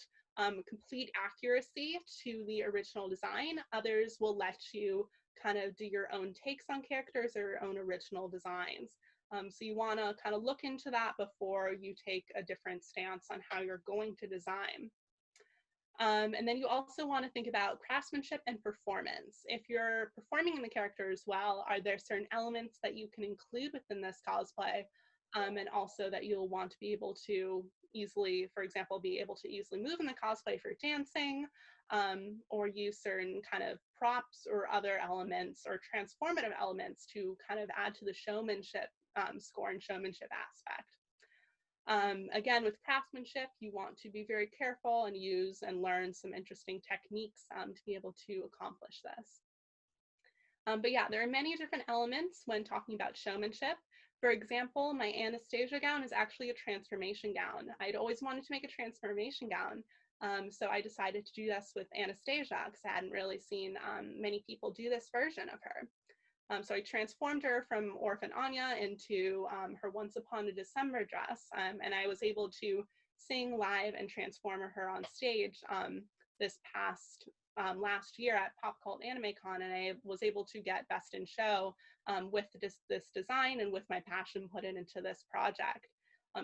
complete accuracy to the original design. Others will let you kind of do your own takes on characters or your own original designs. So you want to kind of look into that before you take a different stance on how you're going to design. And then you also want to think about craftsmanship and performance. If you're performing in the character as well, are there certain elements that you can include within this cosplay? And also that you'll want to be able to easily, for example, be able to easily move in the cosplay for dancing, or use certain kind of props or other elements or transformative elements to kind of add to the showmanship score and showmanship aspect. Again, with craftsmanship, you want to be very careful and use and learn some interesting techniques to be able to accomplish this. But yeah, there are many different elements when talking about showmanship. For example, my Anastasia gown is actually a transformation gown. I'd always wanted to make a transformation gown, so I decided to do this with Anastasia because I hadn't really seen many people do this version of her. So I transformed her from Orphan Anya into her Once Upon a December dress, and I was able to sing live and transform her on stage this past last year at Pop Cult Anime Con, and I was able to get Best in Show with this design and with my passion put it into this project.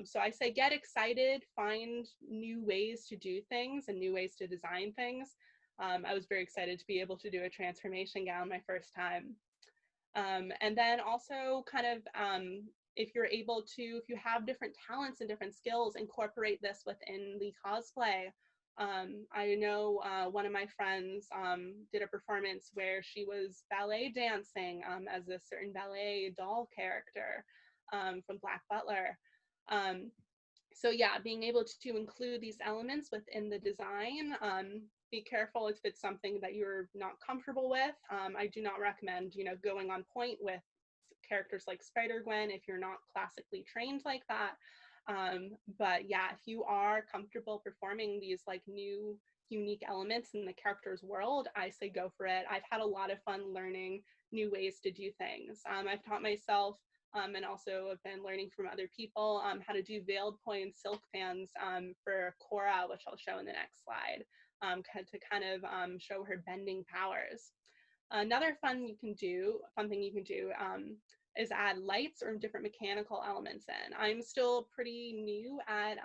So I say get excited, find new ways to do things and new ways to design things. I was very excited to be able to do a transformation gown my first time. And then also kind of if you're able to, if you have different talents and different skills, incorporate this within the cosplay. I know one of my friends did a performance where she was ballet dancing as a certain ballet doll character from Black Butler. So yeah, being able to include these elements within the design. Be careful if it's something that you're not comfortable with. I do not recommend, going on point with characters like Spider-Gwen if you're not classically trained like that. But yeah, if you are comfortable performing these like new unique elements in the character's world, I say go for it. I've had a lot of fun learning new ways to do things. I've taught myself and also have been learning from other people how to do veiled poi and silk fans for Cora, which I'll show in the next slide, to kind of show her bending powers. Another fun thing you can do is add lights or different mechanical elements in. I'm still pretty new at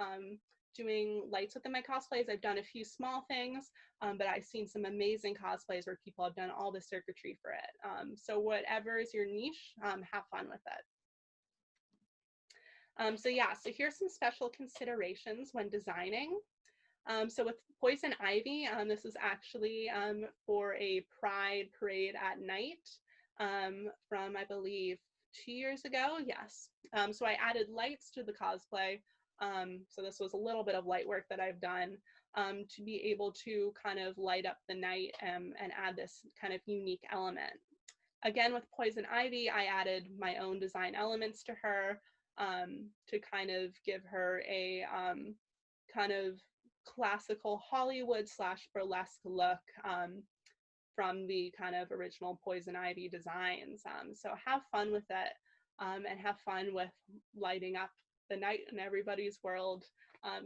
doing lights within my cosplays. I've done a few small things, but I've seen some amazing cosplays where people have done all the circuitry for it. So whatever is your niche, have fun with it. So yeah, so here's some special considerations when designing. So with Poison Ivy, this is actually for a Pride parade at night from, I believe, 2 years ago. Yes. So I added lights to the cosplay. So this was a little bit of light work that I've done to be able to kind of light up the night and add this kind of unique element. Again, with Poison Ivy, I added my own design elements to her to kind of give her a kind of classical Hollywood / burlesque look from the kind of original Poison Ivy designs. So have fun with it and have fun with lighting up the night in everybody's world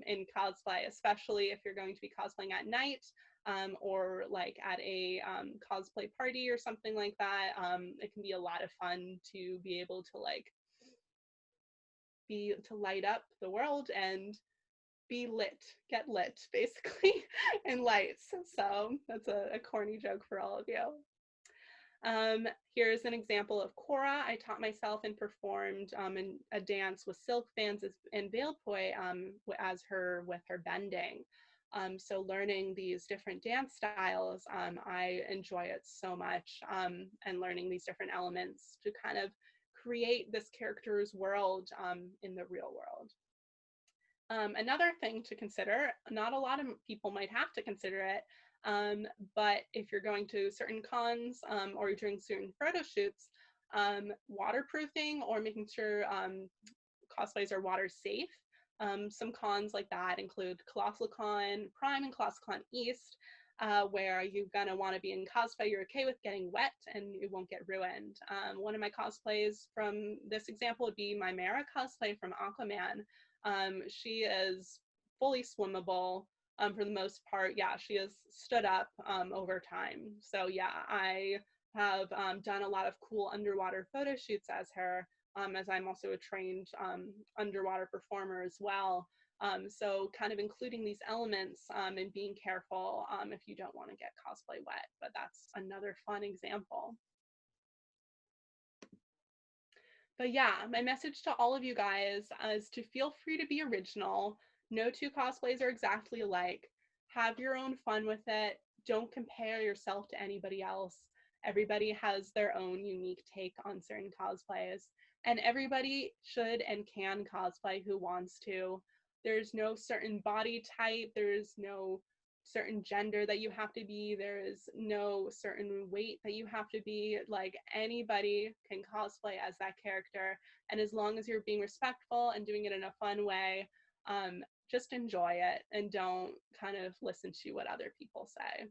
in cosplay, especially if you're going to be cosplaying at night or like at a cosplay party or something like that. It can be a lot of fun to be able to to light up the world and be lit, get lit, basically, in lights. So that's a corny joke for all of you. Here's an example of Cora. I taught myself and performed in a dance with silk fans and veiled poi as her with her bending. So learning these different dance styles, I enjoy it so much, and learning these different elements to kind of create this character's world in the real world. Another thing to consider, not a lot of people might have to consider it, but if you're going to certain cons or you're doing certain photo shoots, waterproofing or making sure cosplays are water safe. Some cons like that include Colossal Con Prime and Colossal Con East, where you're gonna want to be in cosplay you're okay with getting wet and it won't get ruined. One of my cosplays from this example would be my Mara cosplay from Aquaman. She is fully swimmable. for the most part, yeah, she has stood up over time. So yeah, I have done a lot of cool underwater photo shoots as her, as I'm also a trained underwater performer as well. So kind of including these elements and being careful if you don't want to get cosplay wet, but that's another fun example. But yeah, my message to all of you guys is to feel free to be original. No two cosplays are exactly alike. Have your own fun with it. Don't compare yourself to anybody else. Everybody has their own unique take on certain cosplays, and everybody should and can cosplay who wants to. There's no certain body type, there's no certain gender that you have to be, there is no certain weight that you have to be. Like, anybody can cosplay as that character, and as long as you're being respectful and doing it in a fun way, just enjoy it and don't kind of listen to what other people say.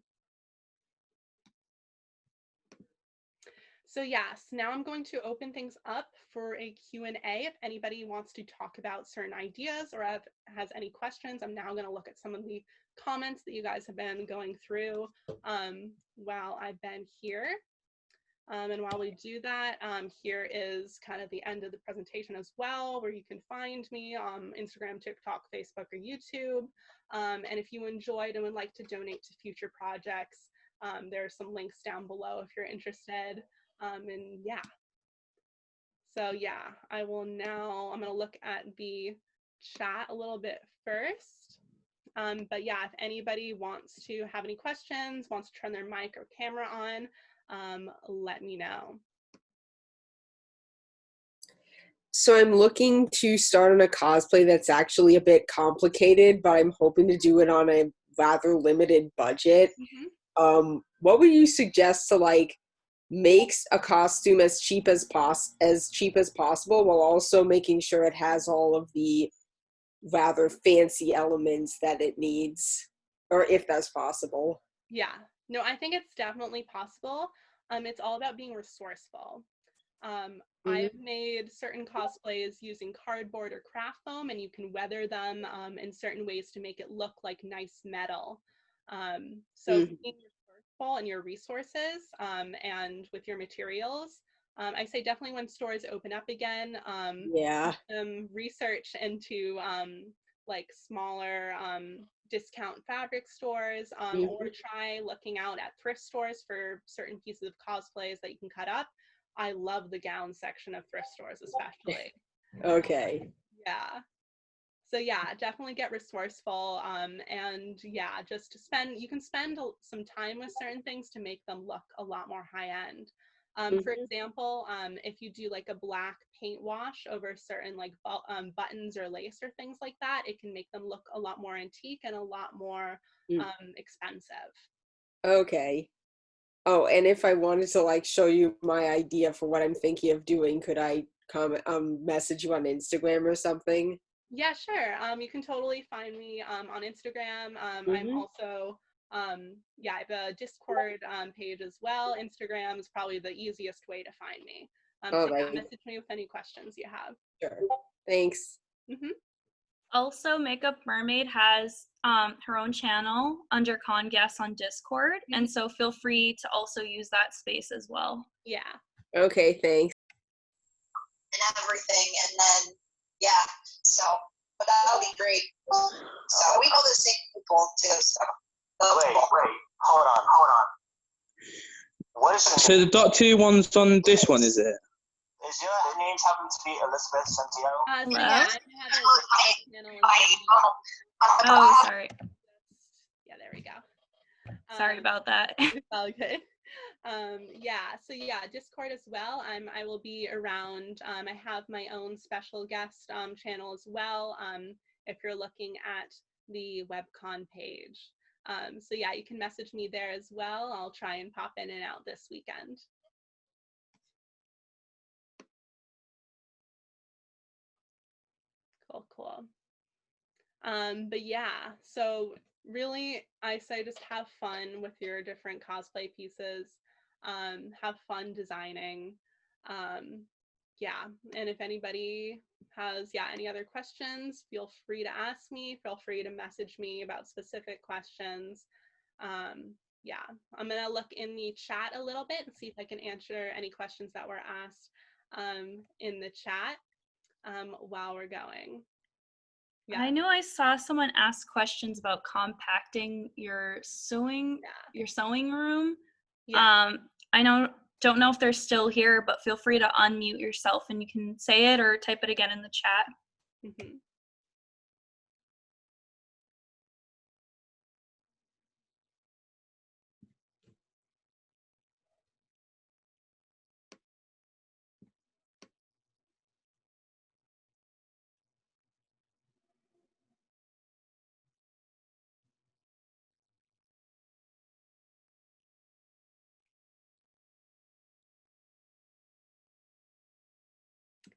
So yes, now I'm going to open things up for a Q&A. If anybody wants to talk about certain ideas or has any questions, I'm now going to look at some of the comments that you guys have been going through while I've been here. And while we do that, here is kind of the end of the presentation as well, where you can find me on Instagram, TikTok, Facebook, or YouTube. And if you enjoyed and would like to donate to future projects, there are some links down below if you're interested. And yeah, so yeah, I'm going to look at the chat a little bit first. But yeah, if anybody wants to have any questions, wants to turn their mic or camera on, let me know. So I'm looking to start on a cosplay that's actually a bit complicated, but I'm hoping to do it on a rather limited budget. What would you suggest to like makes a costume as cheap as possible while also making sure it has all of the rather fancy elements that it needs, or if that's possible? Yeah, no, I think it's definitely possible. It's all about being resourceful. I've made certain cosplays using cardboard or craft foam, and you can weather them in certain ways to make it look like nice metal. So being resourceful in your resources and with your materials, I say definitely when stores open up again, research into like smaller discount fabric stores, or try looking out at thrift stores for certain pieces of cosplays that you can cut up. I love the gown section of thrift stores, especially. Okay. Yeah. So yeah, definitely get resourceful, and yeah, just you can spend some time with certain things to make them look a lot more high end. For example, if you do like a black paint wash over certain like buttons or lace or things like that, it can make them look a lot more antique and a lot more expensive. Okay. Oh, and if I wanted to like show you my idea for what I'm thinking of doing, could I message you on Instagram or something? Yeah, sure. You can totally find me on Instagram. I'm also, yeah, I have a Discord page as well. Instagram is probably the easiest way to find me. So yeah, message me with any questions you have. Sure. Thanks. Also, Makeup Mermaid has her own channel under Con Guests on Discord, and so feel free to also use that space as well. Yeah. Okay, thanks. And everything, and then yeah, so but that'll be great. So we know the same people too. So wait, hold on. What is So the Doctor Who one's on this one, is it? Is your name happen to be Elizabeth Santiago? So yeah, I have a channel. Oh, sorry. Yeah, there we go. Sorry about that. It's all good. Yeah, so yeah, Discord as well. I will be around. I have my own special guest channel as well. If you're looking at the webcon page. So yeah, you can message me there as well. I'll try and pop in and out this weekend. Cool. But yeah, so really, I say just have fun with your different cosplay pieces. Have fun designing. yeah, and if anybody has, yeah, any other questions, feel free to ask me. Feel free to message me about specific questions. Yeah, I'm gonna look in the chat a little bit and see if I can answer any questions that were asked in the chat while we're going. Yeah. I knew I saw someone ask questions about compacting your sewing room. Yeah. I don't know if they're still here, but feel free to unmute yourself and you can say it or type it again in the chat. Mm-hmm.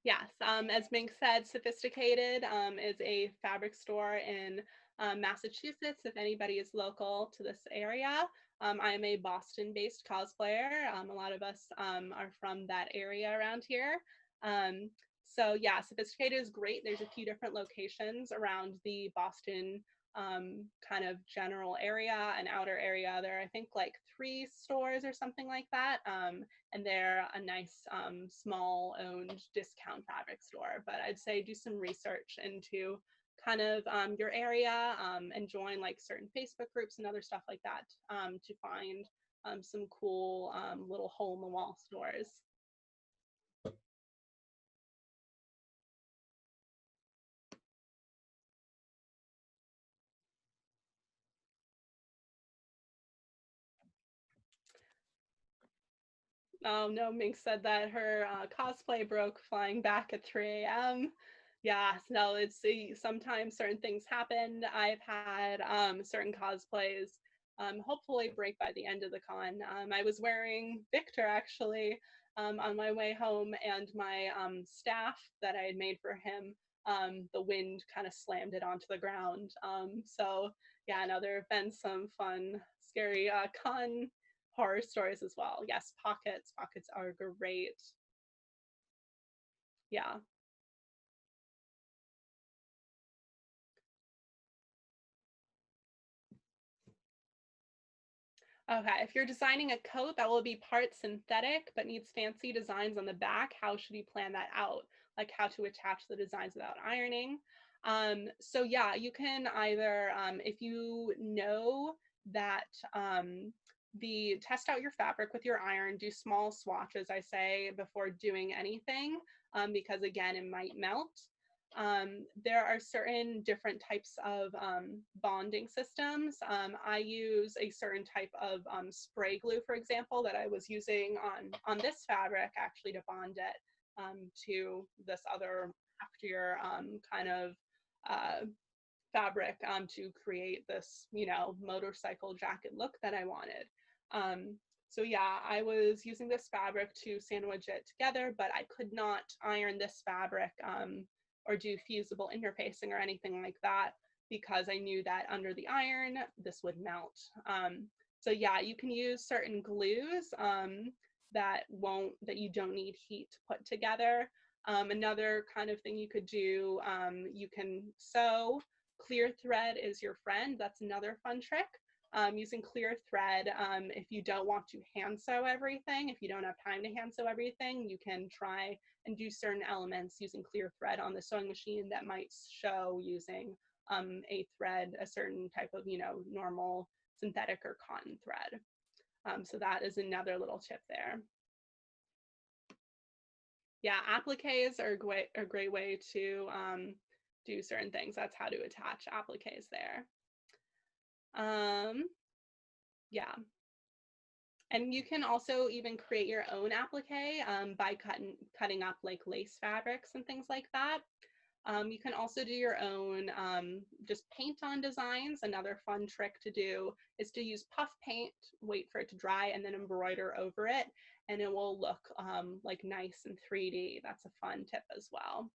Yes, as Mink said, Sophisticated is a fabric store in Massachusetts, if anybody is local to this area. I am a Boston-based cosplayer. A lot of us are from that area around here. So yeah, Sophisticated is great. There's a few different locations around the Boston kind of general area and outer area. There are, I think, like 3 stores or something like that. And they're a nice small owned discount fabric store. But I'd say do some research into kind of your area and join like certain Facebook groups and other stuff like that to find some cool little hole in the wall stores. Oh no, Mink said that her cosplay broke flying back at 3 a.m. Yeah, no, sometimes certain things happen. I've had certain cosplays hopefully break by the end of the con. I was wearing Victor actually on my way home, and my staff that I had made for him, the wind kind of slammed it onto the ground. So yeah, no, there have been some fun, scary con horror stories as well. Yes, pockets. Pockets are great. Yeah. Okay, if you're designing a coat that will be part synthetic but needs fancy designs on the back, how should you plan that out? Like how to attach the designs without ironing. So yeah, you can either, if you know that test out your fabric with your iron, do small swatches, I say, before doing anything, because again, it might melt. There are certain different types of bonding systems. I use a certain type of spray glue, for example, that I was using on this fabric actually to bond it to this other heftier kind of fabric to create this, motorcycle jacket look that I wanted. So yeah, I was using this fabric to sandwich it together, but I could not iron this fabric or do fusible interfacing or anything like that because I knew that under the iron, this would melt. So yeah, you can use certain glues that you don't need heat to put together. Another kind of thing you could do, you can sew. Clear thread is your friend. That's another fun trick. Using clear thread, if you don't want to hand sew everything, if you don't have time to hand sew everything, you can try and do certain elements using clear thread on the sewing machine that might show using a thread, a certain type of, normal synthetic or cotton thread. So that is another little tip there. Yeah, appliques are a great way to do certain things. That's how to attach appliques there. Yeah. And you can also even create your own applique by cutting up like lace fabrics and things like that. You can also do your own just paint on designs. Another fun trick to do is to use puff paint, wait for it to dry, and then embroider over it, and it will look like nice and 3D. That's a fun tip as well.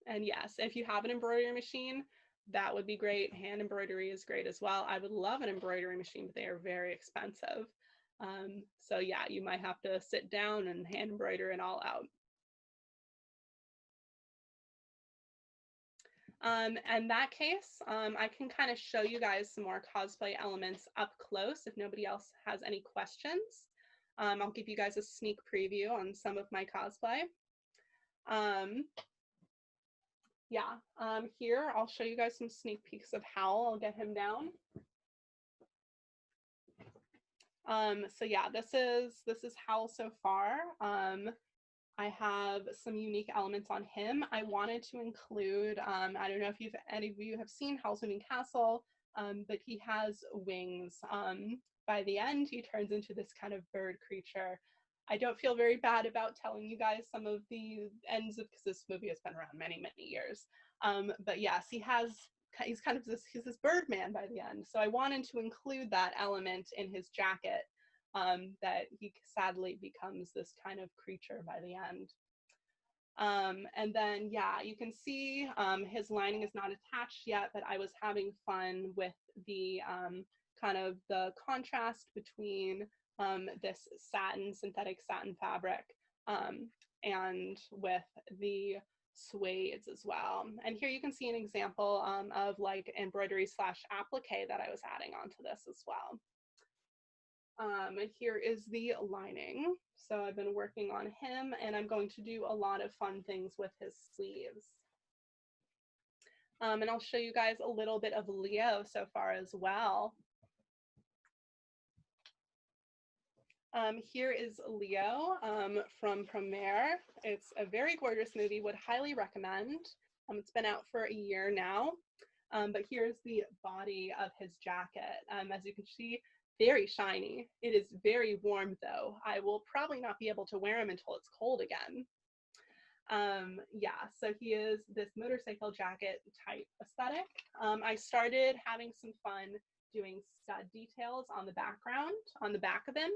And yes, if you have an embroidery machine, that would be great. Hand embroidery is great as well. I would love an embroidery machine, but they are very expensive. So yeah, you might have to sit down and hand embroider it all out. In that case, I can kind of show you guys some more cosplay elements up close if nobody else has any questions. I'll give you guys a sneak preview on some of my cosplay. Here I'll show you guys some sneak peeks of Howl. I'll get him down. So yeah, this is Howl so far. I have some unique elements on him. I wanted to include, I don't know if any of you have seen Howl's Moving Castle, but he has wings. By the end, he turns into this kind of bird creature. I don't feel very bad about telling you guys some of the ends because this movie has been around many, many years. But yes, he's kind of he's this bird man by the end. So I wanted to include that element in his jacket. That he sadly becomes this kind of creature by the end. And then, yeah, you can see his lining is not attached yet, but I was having fun with the kind of the contrast between this synthetic satin fabric, and with the suedes as well. And here you can see an example of like embroidery / applique that I was adding onto this as well. And here is the lining. So I've been working on him, and I'm going to do a lot of fun things with his sleeves. And I'll show you guys a little bit of Leo so far as well. Here is Leo from Premiere. It's a very gorgeous movie, would highly recommend. It's been out for a year now, but here's the body of his jacket. As you can see, very shiny. It is very warm though. I will probably not be able to wear him until it's cold again. Yeah, so he is this motorcycle jacket type aesthetic. I started having some fun doing stud details on the background, on the back of him.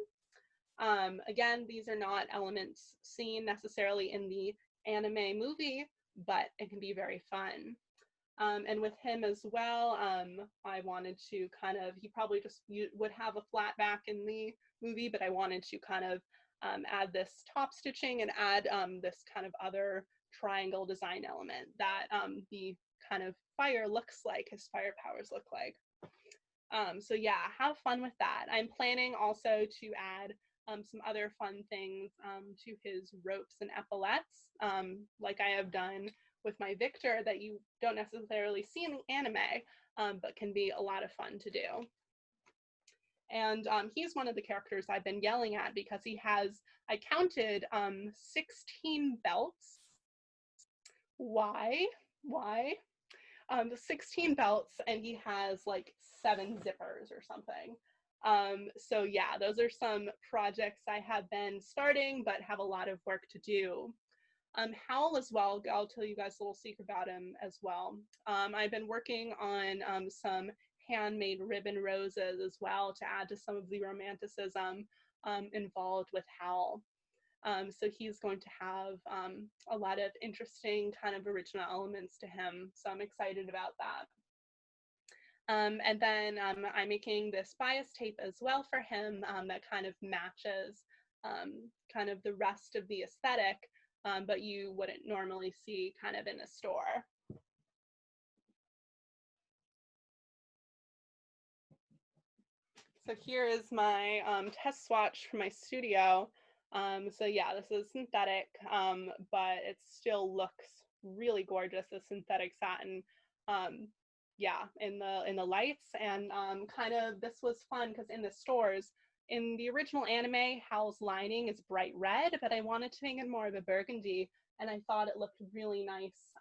Again, these are not elements seen necessarily in the anime movie, but it can be very fun. And with him as well, I wanted to kind of, he probably just would have a flat back in the movie, but I wanted to kind of add this top stitching and add this kind of other triangle design element that the kind of fire looks like, his fire powers look like. So yeah, have fun with that. I'm planning also to add some other fun things to his ropes and epaulettes, like I have done with my Victor that you don't necessarily see in the anime, but can be a lot of fun to do. And he's one of the characters I've been yelling at because he has, I counted 16 belts. Why? 16 belts, and he has like 7 zippers or something. So yeah, those are some projects I have been starting, but have a lot of work to do. Howl as well, I'll tell you guys a little secret about him as well. I've been working on some handmade ribbon roses as well to add to some of the romanticism involved with Howl. So he's going to have a lot of interesting kind of original elements to him. So I'm excited about that. And then I'm making this bias tape as well for him that kind of matches kind of the rest of the aesthetic, but you wouldn't normally see kind of in a store. So here is my test swatch for my studio. So yeah, this is synthetic, but it still looks really gorgeous, the synthetic satin. Yeah, in the lights, and kind of this was fun because in the stores, in the original anime, Howl's lining is bright red, but I wanted to make it more of a burgundy, and I thought it looked really nice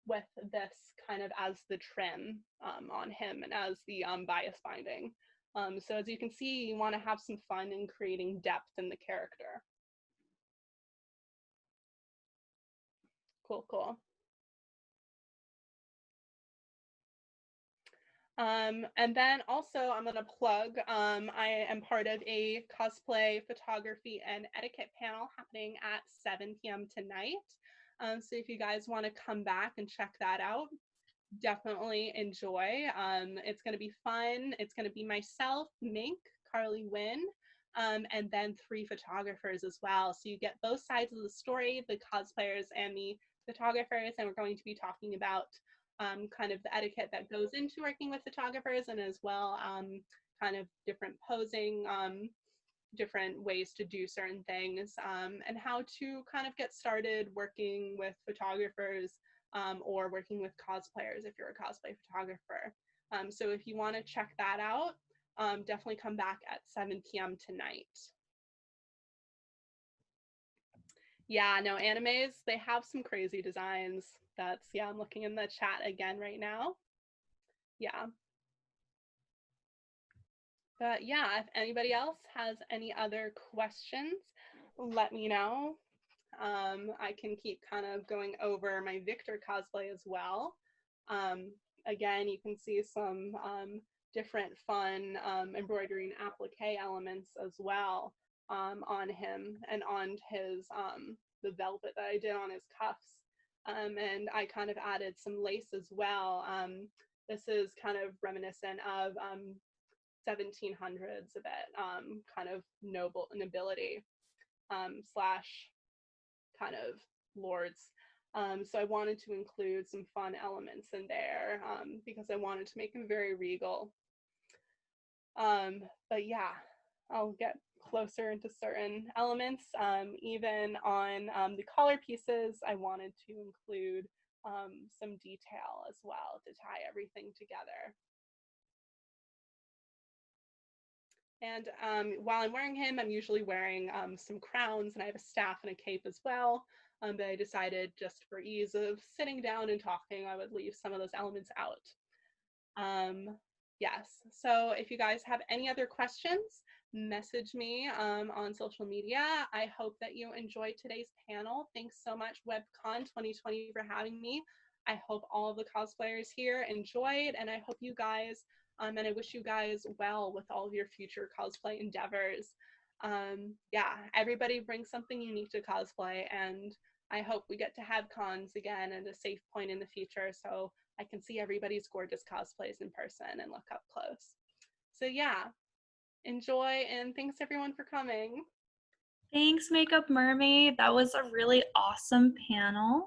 with this kind of as the trim on him and as the bias binding. So as you can see, you want to have some fun in creating depth in the character. Cool. And then also I'm going to plug, I am part of a cosplay photography and etiquette panel happening at 7 p.m. tonight. So if you guys want to come back and check that out, definitely enjoy. It's going to be fun. It's going to be myself, Mink, Carly Wynn, and then 3 photographers as well. So you get both sides of the story, the cosplayers and the photographers, and we're going to be talking about kind of the etiquette that goes into working with photographers, and as well kind of different posing, different ways to do certain things, and how to kind of get started working with photographers or working with cosplayers if you're a cosplay photographer. So if you want to check that out, definitely come back at 7 p.m. tonight. Yeah, no, animes, they have some crazy designs. That's, yeah, I'm looking in the chat again right now. Yeah. But yeah, if anybody else has any other questions, let me know. I can keep kind of going over my Victor cosplay as well. Again, you can see some different fun embroidery and applique elements as well on him and on his the velvet that I did on his cuffs. And I kind of added some lace as well. This is kind of reminiscent of 1700s a bit, kind of nobility slash kind of lords. So I wanted to include some fun elements in there because I wanted to make him very regal. But yeah, I'll get closer into certain elements. Even on the collar pieces, I wanted to include some detail as well to tie everything together. And while I'm wearing him, I'm usually wearing some crowns, and I have a staff and a cape as well. But I decided just for ease of sitting down and talking, I would leave some of those elements out. Yes, so if you guys have any other questions, message me on social media. I hope that you enjoyed today's panel. Thanks so much, WebCon 2020, for having me. I hope all of the cosplayers here enjoyed, and I hope you guys and I wish you guys well with all of your future cosplay endeavors. Yeah, everybody brings something unique to cosplay, and I hope we get to have cons again at a safe point in the future so I can see everybody's gorgeous cosplays in person and look up close. So yeah, enjoy, and thanks everyone for coming. Thanks, Makeup Mermaid. That was a really awesome panel.